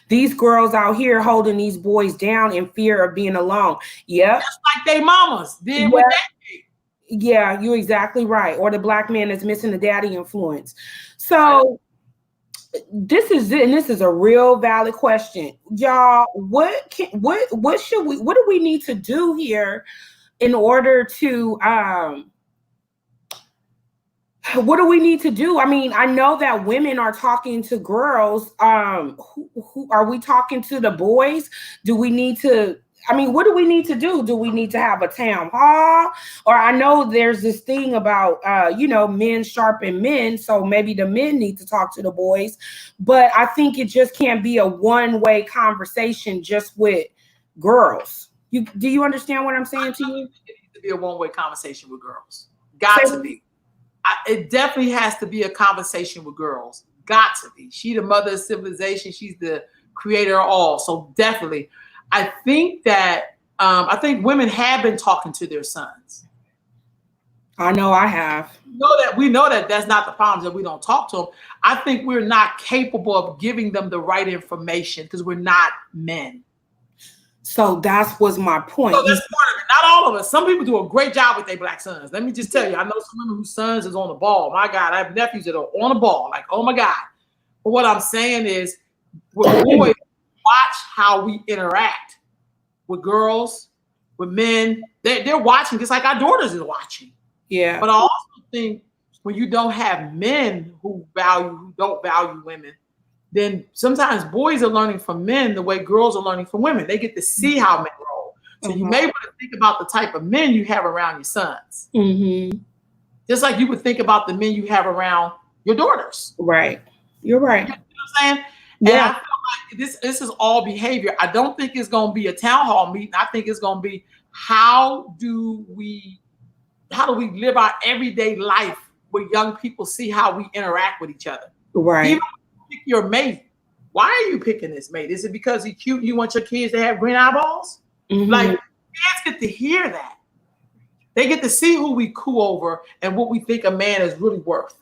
These girls out here holding these boys down in fear of being alone. Yeah. Just like they mamas did with that. Yeah, you're exactly right. Or the black man that's missing the daddy influence. So this is a real valid question. Y'all, what do we need to do here in order to what do we need to do? I mean, I know that women are talking to girls. Who are we talking to the boys? Do we need to what do we need to do? Do we need to have a town hall? Or I know there's this thing about, men sharpen men. So maybe the men need to talk to the boys. But I think it just can't be a one-way conversation just with girls. Do you understand what I'm saying to you? It needs to be a one-way conversation with girls. Got to be. It definitely has to be a conversation with girls. Got to be. She the mother of civilization. She's the creator of all. So definitely. I think that women have been talking to their sons. I know I have. We know that that's not the problem, that we don't talk to them. I think we're not capable of giving them the right information because we're not men. So that was my point. So that's part of it. Not all of us. Some people do a great job with their black sons. Let me just tell you, I know some women whose sons is on the ball. My God, I have nephews that are on the ball. Like, oh my God. But what I'm saying is, with boys, watch how we interact with girls, with men. They're watching just like our daughters are watching. Yeah. But I also think when you don't have men who don't value women, then sometimes boys are learning from men the way girls are learning from women. They get to see how men roll. So you may want to think about the type of men you have around your sons. Mm-hmm. Just like you would think about the men you have around your daughters. Right. You're right. You know what I'm saying? Yeah. And I feel like this is all behavior. I don't think it's going to be a town hall meeting. I think it's going to be how do we live our everyday life where young people see how we interact with each other. Right. Even when you pick your mate, why are you picking this mate? Is it because he's cute? You want your kids to have green eyeballs? Mm-hmm. Like, kids get to hear that. They get to see who we coo over and what we think a man is really worth.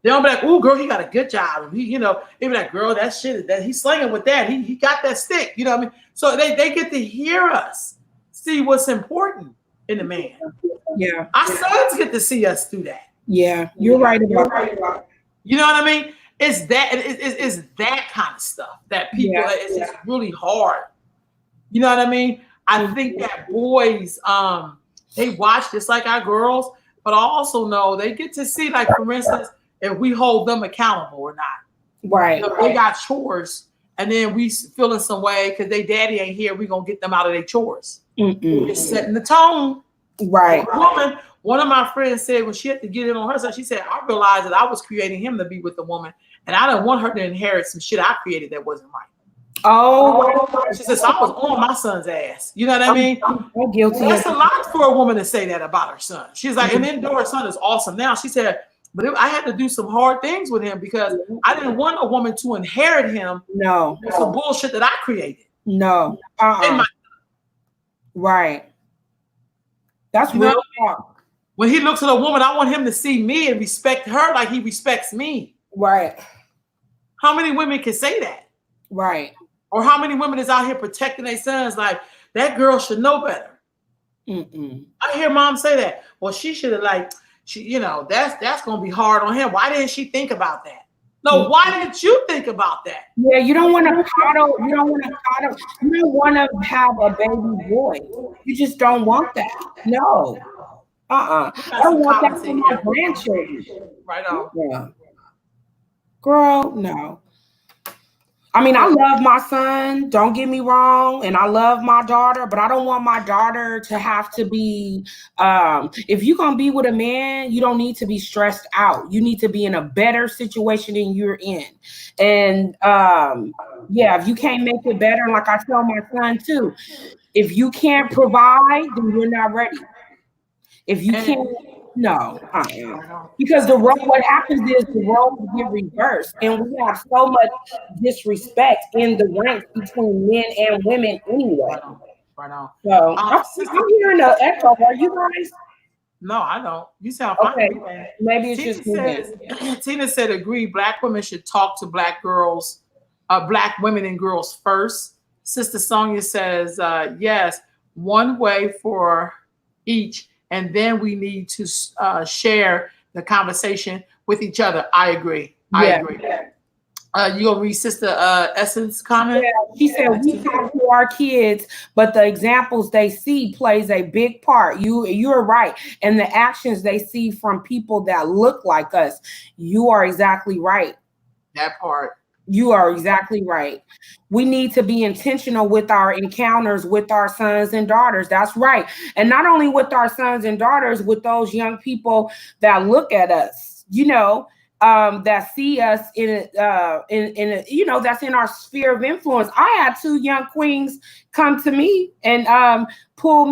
They don't be like, "Oh, girl, he got a good job." And they be like, "Girl, that shit that he's slinging with that. He got that stick." You know what I mean? So they get to hear us see what's important in the man. Yeah. Our sons get to see us do that. Yeah, you're right about that. You know what I mean? It's that kind of stuff that people. It's really hard. You know what I mean? I think that boys, they watch just like our girls, but I also know they get to see, like, for instance, if we hold them accountable or not. Right. If they got chores and then we feel in some way because they daddy ain't here, we going to get them out of their chores. It's setting the tone. Right. One of my friends said when she had to get in on her son, she said, I realized that I was creating him to be with the woman and I didn't want her to inherit some shit I created that wasn't right. Oh, she says, I was on my son's ass. You know what I mean? I'm guilty. That's a lot for a woman to say that about her son. She's like, and then her son is awesome now. She said, but I had to do some hard things with him because I didn't want a woman to inherit him. No. Some bullshit that I created. No. Right. That's real talk. When he looks at a woman, I want him to see me and respect her like he respects me. Right. How many women can say that? Right. Or how many women is out here protecting their sons like that girl should know better? I hear mom say that. Well, she should have that's going to be hard on him. Why didn't she think about that? No, why didn't you think about that? Yeah, you don't want to coddle. You don't want to coddle. You don't want to have a baby boy. You just don't want that. No. I don't want that for my grandchildren. Right on. Yeah. Girl, no. I mean, I love my son, don't get me wrong, and I love my daughter, but I don't want my daughter to have to be, if you're going to be with a man, you don't need to be stressed out. You need to be in a better situation than you're in. And yeah, if you can't make it better, like I tell my son too, if you can't provide, then you're not ready. If you can't, no, because what happens is the roles get reversed, and we have so much disrespect in the ranks between men and women anyway. Right on. So I'm hearing the echo. Are you guys? No, I don't. You sound fine. Okay. Maybe it's just me. Tina said, agree. Black women should talk to black girls, black women and girls first. Sister Sonia says, yes, one way for each. And then we need to share the conversation with each other. I agree. I agree. You gonna read Sister Essence comment? Yeah, she said we talk to our kids, but the examples they see plays a big part. You're right, and the actions they see from people that look like us. You are exactly right. That part. You are exactly right. We need to be intentional with our encounters with our sons and daughters. That's right. And not only with our sons and daughters, with those young people that look at us, that see us in that's in our sphere of influence. I had 2 young queens come to me and pull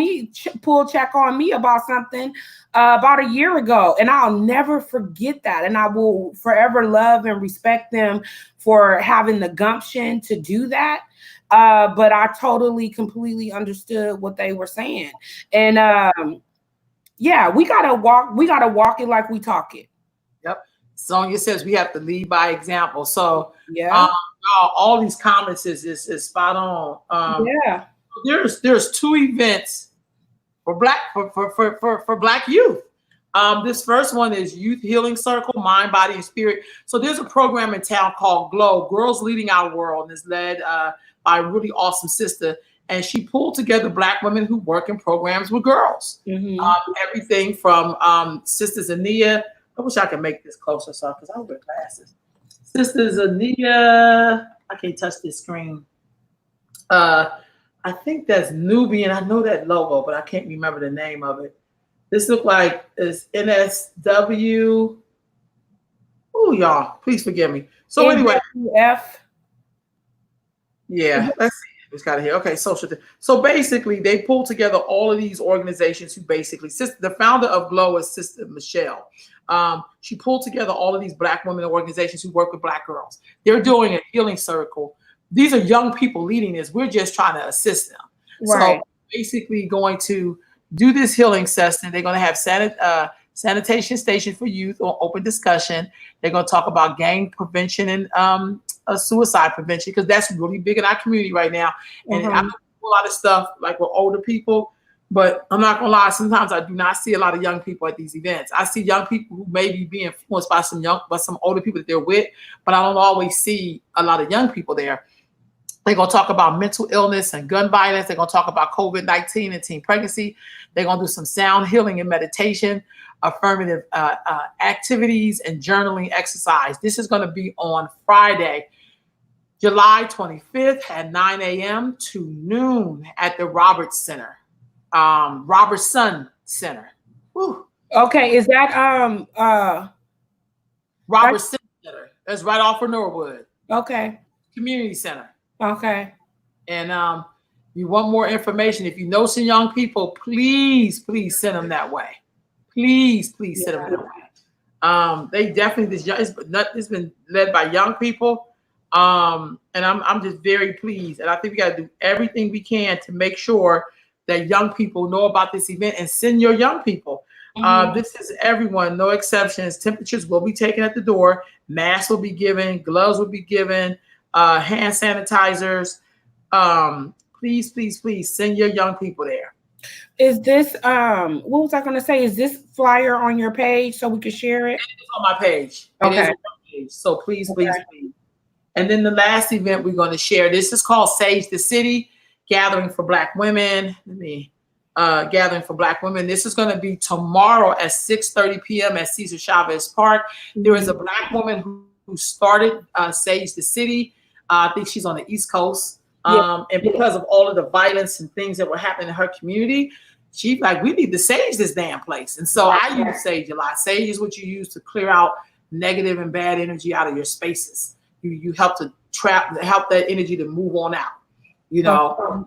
check on me about something about a year ago, and I'll never forget that, and I will forever love and respect them for having the gumption to do that. But I completely understood what they were saying, and yeah, we gotta walk it like we talk it. Yep. Sonia says we have to lead by example. So yeah, all these comments is spot on. Yeah. There's 2 events for black youth. This first one is Youth Healing Circle, Mind, Body, and Spirit. So there's a program in town called Glow, Girls Leading Our World, and it's led by a really awesome sister. And she pulled together black women who work in programs with girls. Mm-hmm. Everything from Sisters Ania. I wish I could make this closer, so because I wear glasses. Sisters Ania. I can't touch this screen. I think that's Nubian. I know that logo, but I can't remember the name of it. This look like it's NSW. Oh, y'all, please forgive me. So anyway, yeah, let's see. It's got it here. Okay, so basically, they pull together all of these organizations who basically, the founder of Glow is Sister Michelle. She pulled together all of these black women organizations who work with black girls. They're doing a healing circle. These are young people leading this. We're just trying to assist them. Right. So basically going to do this healing session. They're going to have sanitation station for youth or open discussion. They're going to talk about gang prevention and suicide prevention, because that's really big in our community right now. And I do a lot of stuff like with older people, but I'm not gonna lie, sometimes I do not see a lot of young people at these events. I see young people who may be influenced by some older people that they're with, but I don't always see a lot of young people there. They're going to talk about mental illness and gun violence. They're going to talk about COVID-19 and teen pregnancy. They're going to do some sound healing and meditation, affirmative activities, and journaling exercise. This is going to be on Friday, July 25th at 9 a.m. to noon at the Robertson Center. Whew. Okay, is that Robertson Center? That's right off of Norwood. Okay. Community Center. Okay. And you want more information, if you know some young people, please send them that way. Please send them that way. They definitely, it's been led by young people. And I'm just very pleased. And I think we got to do everything we can to make sure that young people know about this event and send your young people. This is everyone, no exceptions. Temperatures will be taken at the door. Masks will be given. Gloves will be given. Hand sanitizers. Please send your young people there. Is this what was I going to say? Is this flyer on your page so we can share it? It is on my page. Okay. sage. So please, please, please. And then the last event we're going to share, this is called Sage the City, Gathering for Black Women. Gathering for Black Women. This is going to be tomorrow at 6:30 p.m. at Cesar Chavez Park. There is a Black woman who started Sage the City. I think she's on the East Coast. And because of all of the violence and things that were happening in her community, she's like, we need to sage this damn place. And so I use sage a lot. Sage is what you use to clear out negative and bad energy out of your spaces. You help to help that energy to move on out. You know,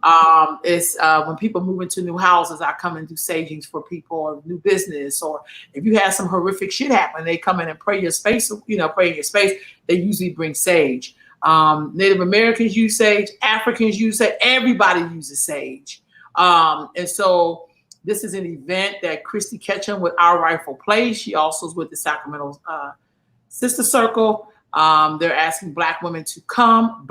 it's when people move into new houses, I come and do sagings for people, or new business, or if you have some horrific shit happen, they come in and pray your space, pray in your space. They usually bring sage. Native Americans use sage, Africans use it, everybody uses sage. And so this is an event that Christy Ketchum with Our Rightful Place. She also is with the Sacramento Sister Circle. They're asking Black women to come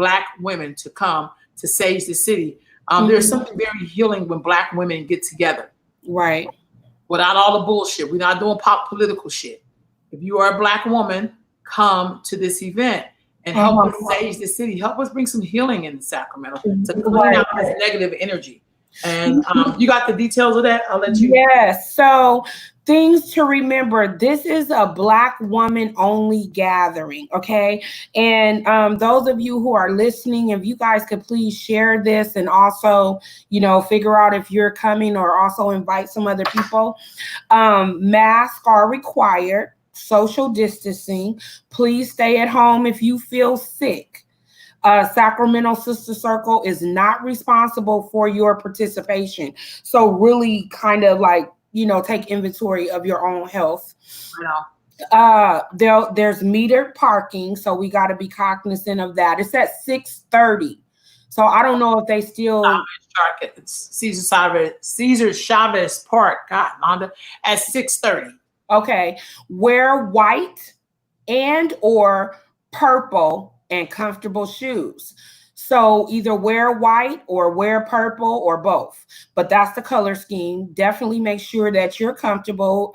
to Sage the City. There's something very healing when Black women get together. Right. Without all the bullshit. We're not doing political shit. If you are a Black woman, come to this event and help us sage the city. Help us bring some healing in Sacramento to clean out this negative energy. And you got the details of that? I'll let you. Yes. So things to remember. This is a Black woman only gathering. Okay. And those of you who are listening, if you guys could please share this and also, figure out if you're coming, or also invite some other people. Masks are required. Social distancing. Please stay at home if you feel sick. Sacramento Sister Circle is not responsible for your participation. So really kind of take inventory of your own health. There's metered parking, so we got to be cognizant of that. It's at 6:30. So I don't know if they still Cesar Chavez Park, God, Londa, at 6:30. Okay. Wear white and or purple and comfortable shoes. So either wear white or wear purple or both, but that's the color scheme. Definitely make sure that you're comfortable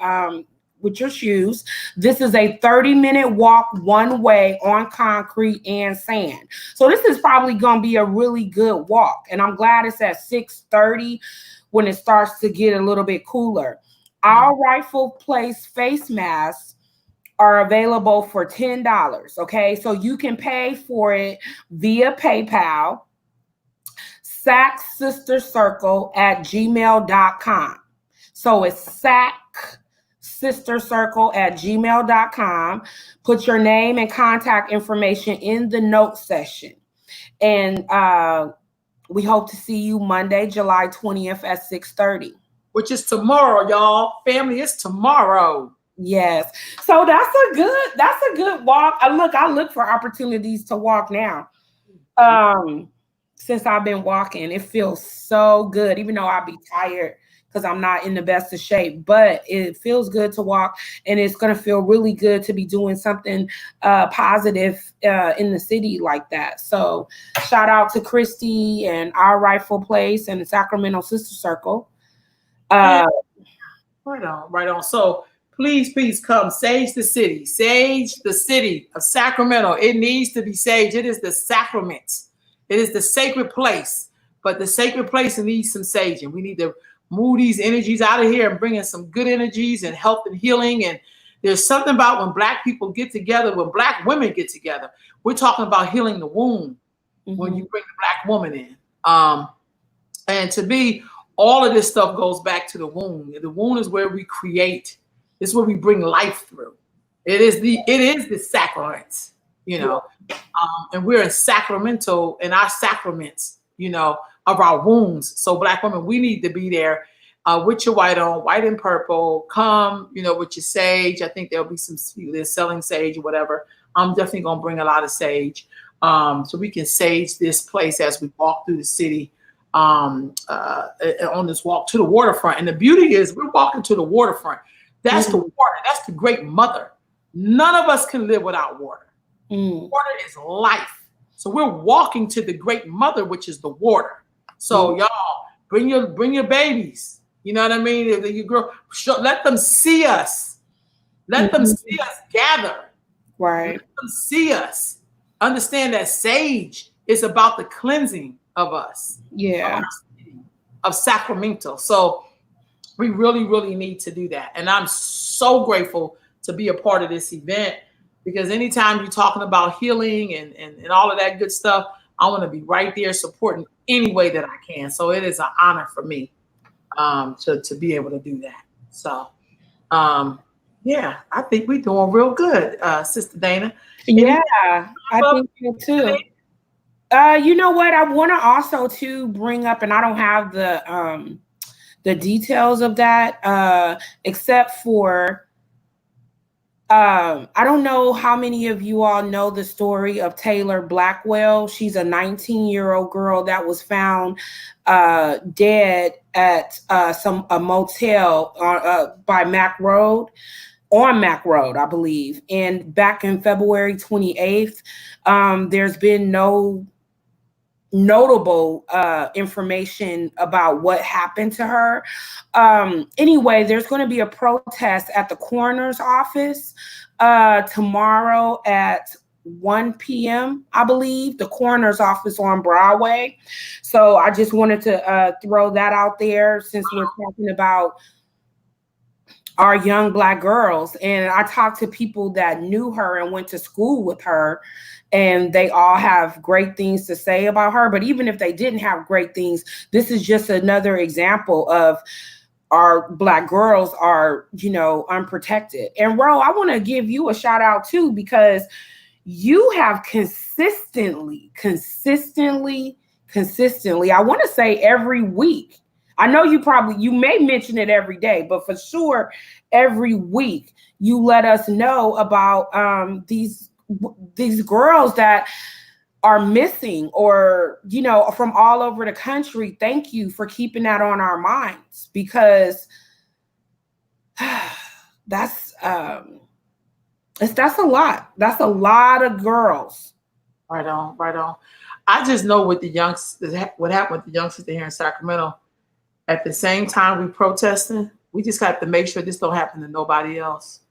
with your shoes. This is a 30-minute walk one way on concrete and sand. So this is probably going to be a really good walk. And I'm glad it's at 6:30 when it starts to get a little bit cooler. Our Rightful Place face masks are available for $10. Okay, so you can pay for it via PayPal. SacSisterCircle@gmail.com. So it's SacSisterCircle@gmail.com. Put your name and contact information in the note section. And we hope to see you Monday, July 20th at 6:30. Which is tomorrow, y'all. Family, it's tomorrow. Yes. So that's a good walk. I look for opportunities to walk now. Since I've been walking, it feels so good, even though I'll be tired because I'm not in the best of shape, but it feels good to walk, and it's going to feel really good to be doing something positive in the city like that. So shout out to Christy and Our Rightful Place and the Sacramento Sister Circle. Right on. So please come. Sage the city. Sage the city of Sacramento. It needs to be saged. It is the sacrament. It is the sacred place. But the sacred place needs some saging. We need to move these energies out of here and bring in some good energies and health and healing. And there's something about when Black people get together, when Black women get together, we're talking about healing the womb when you bring the Black woman in. And to me, all of this stuff goes back to the womb. The womb is where we create. It's where we bring life through. It is the sacrament, and we're in Sacramento in our sacraments, of our wombs. So Black women, we need to be there with your white on, white and purple. Come, with your sage. I think there'll be some people there selling sage or whatever. I'm definitely going to bring a lot of sage so we can sage this place as we walk through the city. On this walk to the waterfront. And the beauty is we're walking to the waterfront. That's the water. That's the great mother. None of us can live without water. Water is life. So we're walking to the great mother, which is the water. So y'all bring your babies. You know what I mean? If you grow, let them see us. Let them see us gather. Right. Come see us. Understand that sage is about the cleansing of us, Yeah. of Sacramento. So we really, really need to do that. And I'm so grateful to be a part of this event, because anytime you're talking about healing and all of that good stuff, I want to be right there supporting any way that I can. So it is an honor for me to be able to do that. So yeah, I think we're doing real good, Sister Dana. Yeah, I think so too. You know what? I want to also to bring up, and I don't have the details of that, except for I don't know how many of you all know the story of Taylor Blackwell. She's a 19-year-old girl that was found dead at a motel by Mack Road. On Mack Road, I believe. And back in February 28th, there's been no notable information about what happened to her. Anyway, there's going to be a protest at the coroner's office tomorrow at 1 p.m., I believe, the coroner's office on Broadway. So I just wanted to throw that out there since we're talking about our young Black girls. And I talked to people that knew her and went to school with her, and they all have great things to say about her. But even if they didn't have great things, this is just another example of our Black girls are, unprotected. And Ro, I want to give you a shout out too, because you have consistently, I want to say every week, I know you may mention it every day, but for sure, every week you let us know about these girls that are missing, or, from all over the country. Thank you for keeping that on our minds, because that's a lot. That's a lot of girls. Right on, right on. I just know what happened with the youngsters here in Sacramento. At the same time we protesting, we just got to make sure this don't happen to nobody else.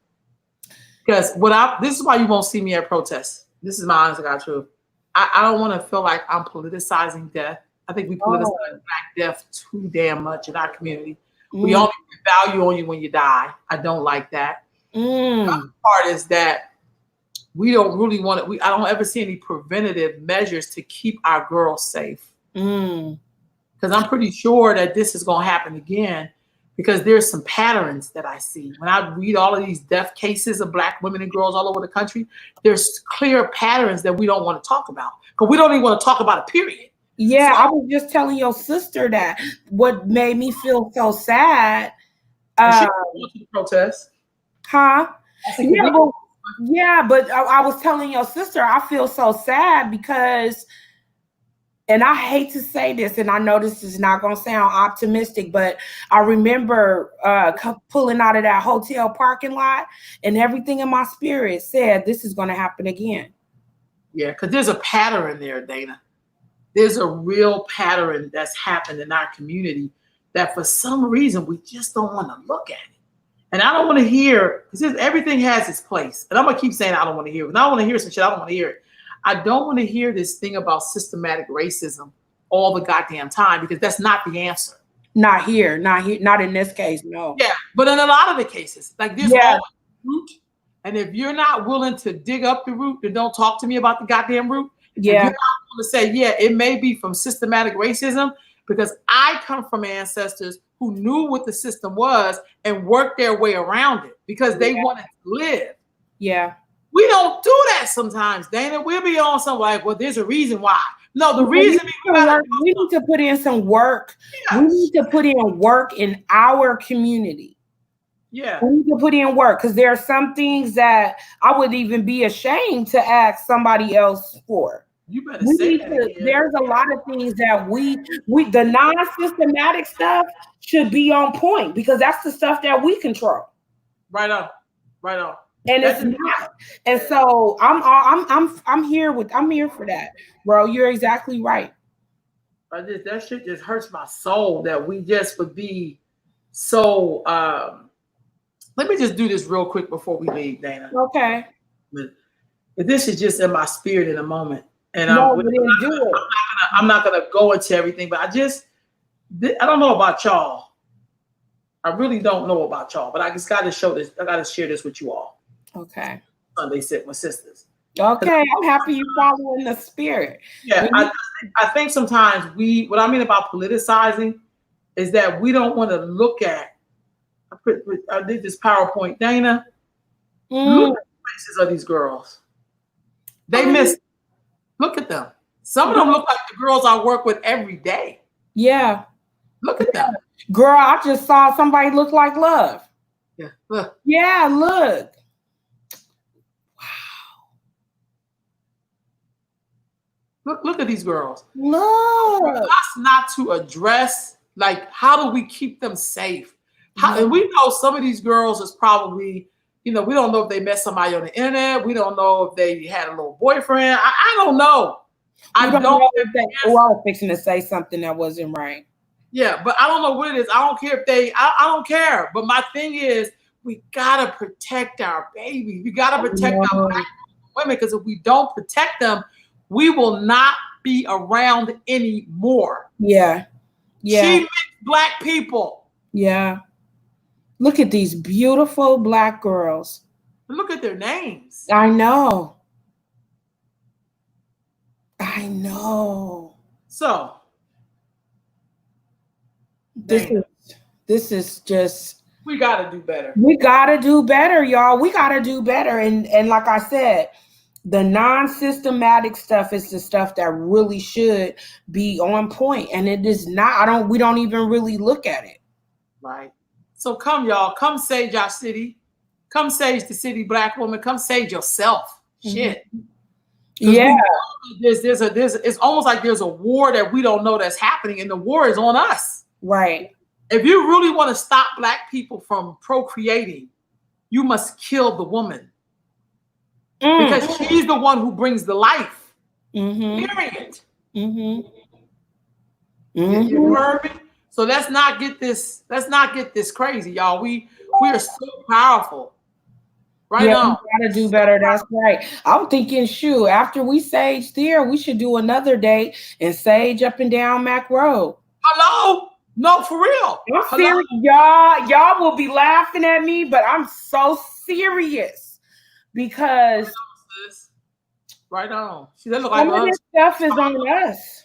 Because this is why you won't see me at protests. This is my honest to God truth. I don't want to feel like I'm politicizing death. I think we politicize Black death too damn much in our community. We only put value on you when you die. I don't like that. The other part is that we don't really want to. I don't ever see any preventative measures to keep our girls safe. Because I'm pretty sure that this is going to happen again, because there's some patterns that I see. When I read all of these death cases of Black women and girls all over the country, there's clear patterns that we don't want to talk about, because we don't even want to talk about it, period. Yeah, so, I was just telling your sister that what made me feel so sad. She went to the protest. Huh? But I was telling your sister, I feel so sad because, and I hate to say this, and I know this is not going to sound optimistic, but I remember pulling out of that hotel parking lot, and everything in my spirit said, this is going to happen again. Yeah, because there's a pattern there, Dana. There's a real pattern that's happened in our community that for some reason we just don't want to look at it. And I don't want to hear, because everything has its place. And I'm going to keep saying I don't want to hear it. When I want to hear some shit, I don't want to hear it. I don't want to hear this thing about systematic racism all the goddamn time, because that's not the answer. Not here, not in this case, no. Yeah, but in a lot of the cases, like there's always root. And if you're not willing to dig up the root, then don't talk to me about the goddamn root. Yeah. If you're not willing to say, yeah, it may be from systematic racism, because I come from ancestors who knew what the system was and worked their way around it because they wanted to live. Yeah. We don't do that sometimes, Dana. We'll be on something like, well, there's a reason why. No, the reason we need to put in some work. Yes. We need to put in work in our community. Yeah. We need to put in work, because there are some things that I would even be ashamed to ask somebody else for. You better say that. There's a lot of things that we the non-systematic stuff should be on point, because that's the stuff that we control. Right on. Right on. And it's not. And so I'm here for that, bro. You're exactly right. That shit just hurts my soul that we just would be so. Let me just do this real quick before we leave, Dana. Okay. But this is just in my spirit in a moment. And No, we didn't do it. I'm not gonna go into everything, but I don't know about y'all. I really don't know about y'all, but I just got to show this. I got to share this with you all. Okay. Sunday sit with sisters. Okay, I'm happy you following the spirit. Yeah, I think sometimes what I mean about politicizing is that we don't want to look at. I did this PowerPoint, Dana. Look at the faces of these girls. They miss. Look at them. Some of them look like the girls I work with every day. Yeah. Look at them. Girl, I just saw somebody look like Love. Yeah. Look. Yeah, look. Look at these girls. Look. For us not to address, like, how do we keep them safe? And we know some of these girls is probably, we don't know if they met somebody on the internet. We don't know if they had a little boyfriend. I don't know. I don't know if they. I was fixing to say something that wasn't right. Yeah, but I don't know what it is. I don't care if I don't care. But my thing is, we gotta protect our babies. We gotta protect our Black women, because if we don't protect them, we will not be around anymore. Yeah. Yeah. She makes Black people. Yeah. Look at these beautiful Black girls. Look at their names. I know. I know. So this is just, we gotta do better. We gotta do better, y'all. We gotta do better. And like I said, the non-systematic stuff is the stuff that really should be on point. And it is not. We don't even really look at it. Right. So come, y'all. Come sage our city. Come sage the city, Black woman. Come sage yourself. Shit. Yeah. It's almost like there's a war that we don't know that's happening, and the war is on us. Right. If you really want to stop Black people from procreating, you must kill the woman. Because she's the one who brings the life. Period. You heard me? So let's not get this crazy, y'all. We are so powerful. Right now. We gotta do better. That's right. I'm thinking, shoot, after we sage there, we should do another day and sage up and down Mac Road. Hello? No, for real. I'm serious. Y'all will be laughing at me, but I'm so serious. Because right on. See, that look like some of this stuff is on us.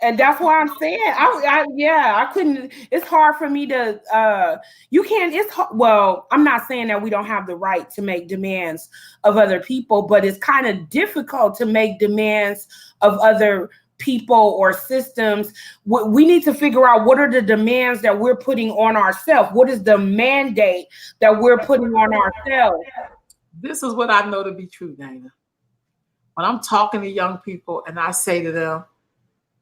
And that's why I'm saying, I couldn't. It's hard for me to. You can't. It's well. I'm not saying that we don't have the right to make demands of other people, but it's kind of difficult to make demands of other people or systems. We need to figure out what are the demands that we're putting on ourselves. What is the mandate that we're putting on ourselves? This is what I know to be true, Dana. When I'm talking to young people and I say to them,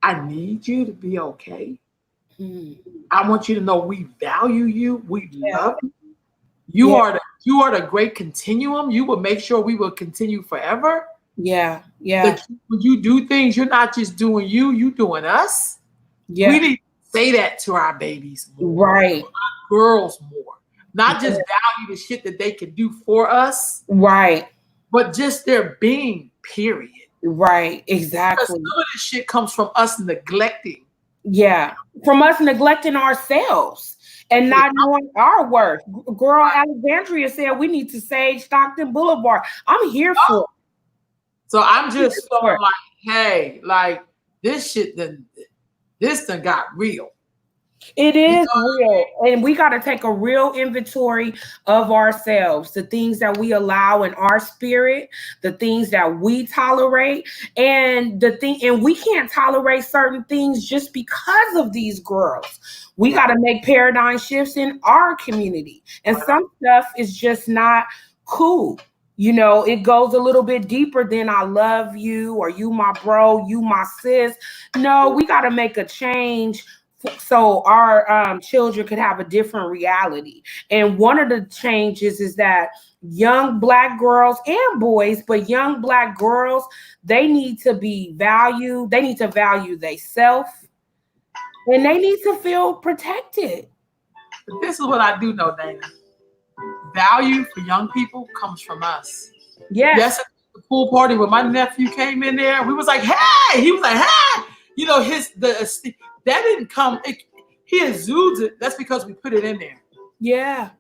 I need you to be okay. I want you to know we value you. We love you. You are the great continuum. You will make sure we will continue forever. Yeah. When you do things, you're not just doing you doing us. Yeah. We need to say that to our babies more. Right. Our girls more. Not just value the shit that they can do for us. Right. But just their being, period. Right, exactly. Because some of this shit comes from us neglecting. Yeah, from us neglecting ourselves and not knowing our worth. Girl, Alexandria said we need to sage Stockton Boulevard. I'm here for it. So I'm just like, hey, like this shit done got real. It is real. And we got to take a real inventory of ourselves, the things that we allow in our spirit, the things that we tolerate, and we can't tolerate certain things just because of these girls. We got to make paradigm shifts in our community. And some stuff is just not cool. It goes a little bit deeper than I love you or you my bro, you my sis. No, we got to make a change so our children could have a different reality. And one of the changes is that young Black girls and boys, but young Black girls, they need to be valued. They need to value themselves, and they need to feel protected. But this is what I do know, Dana. Value for young people comes from us. Yes. Yes, pool party when my nephew came in there. We was like, hey, he was like, hey, you know, that didn't come. He exudes it. That's because we put it in there. Yeah,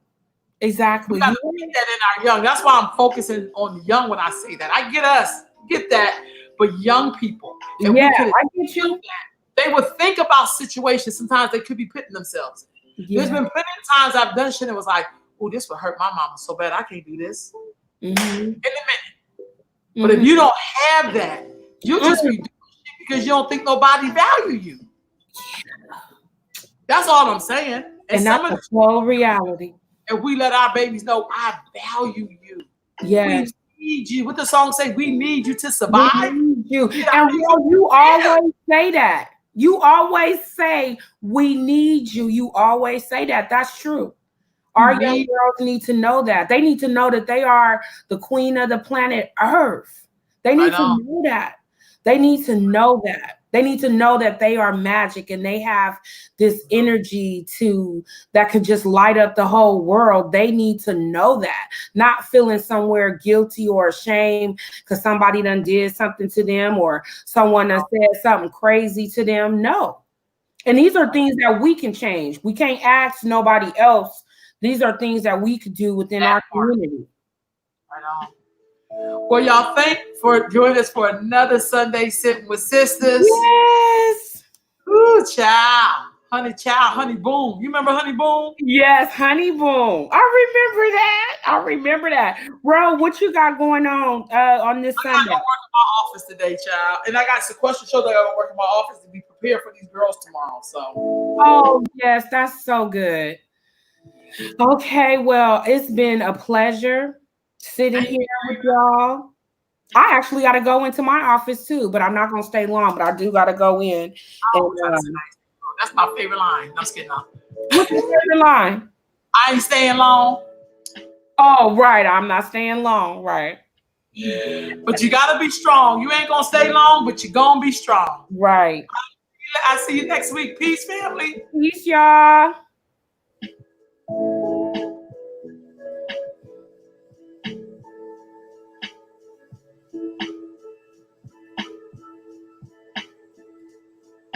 exactly. We gotta get that in our young. That's why I'm focusing on the young when I say that. I get that, but young people. And yeah, I get you. They would think about situations sometimes they could be putting themselves in. Yeah. There's been plenty of times I've done shit and was like, oh, this would hurt my mama so bad I can't do this. In a minute. But if you don't have that, you'll just be doing shit because you don't think nobody value you. That's all I'm saying. And that's the whole reality. And we let our babies know, I value you. Yeah. We need you. What the song say? We need you to survive. We need you. And you always say that. You always say, we need you. You always say that. That's true. Our young girls need to know that. They need to know that they are the queen of the planet Earth. They need to know that. They need to know that. They need to know that they are magic and they have this energy that could just light up the whole world. They need to know that, not feeling somewhere guilty or ashamed because somebody done did something to them or someone done said something crazy to them. No. And these are things that we can change. We can't ask nobody else. These are things that we could do within our community. Right on. Well, y'all, thank for joining us for another Sunday Sitting with Sisters. Yes. Ooh, child. Honey Boom. You remember Honey Boom? Yes, Honey Boom. I remember that. Bro, what you got going on this Sunday? I got to work in my office today, child. And I got some question shows that I got to work in my office to be prepared for these girls tomorrow. So. Oh, yes, that's so good. Okay, well, it's been a pleasure sitting here with y'all. I actually got to go into my office too, but I'm not going to stay long, but I do got to go in. That's my favorite line. I'm just kidding. What's your favorite line? I ain't staying long. Oh, right. I'm not staying long. Right. But you got to be strong. You ain't going to stay long, but you're going to be strong. Right. I'll see you next week. Peace, family. Peace, y'all.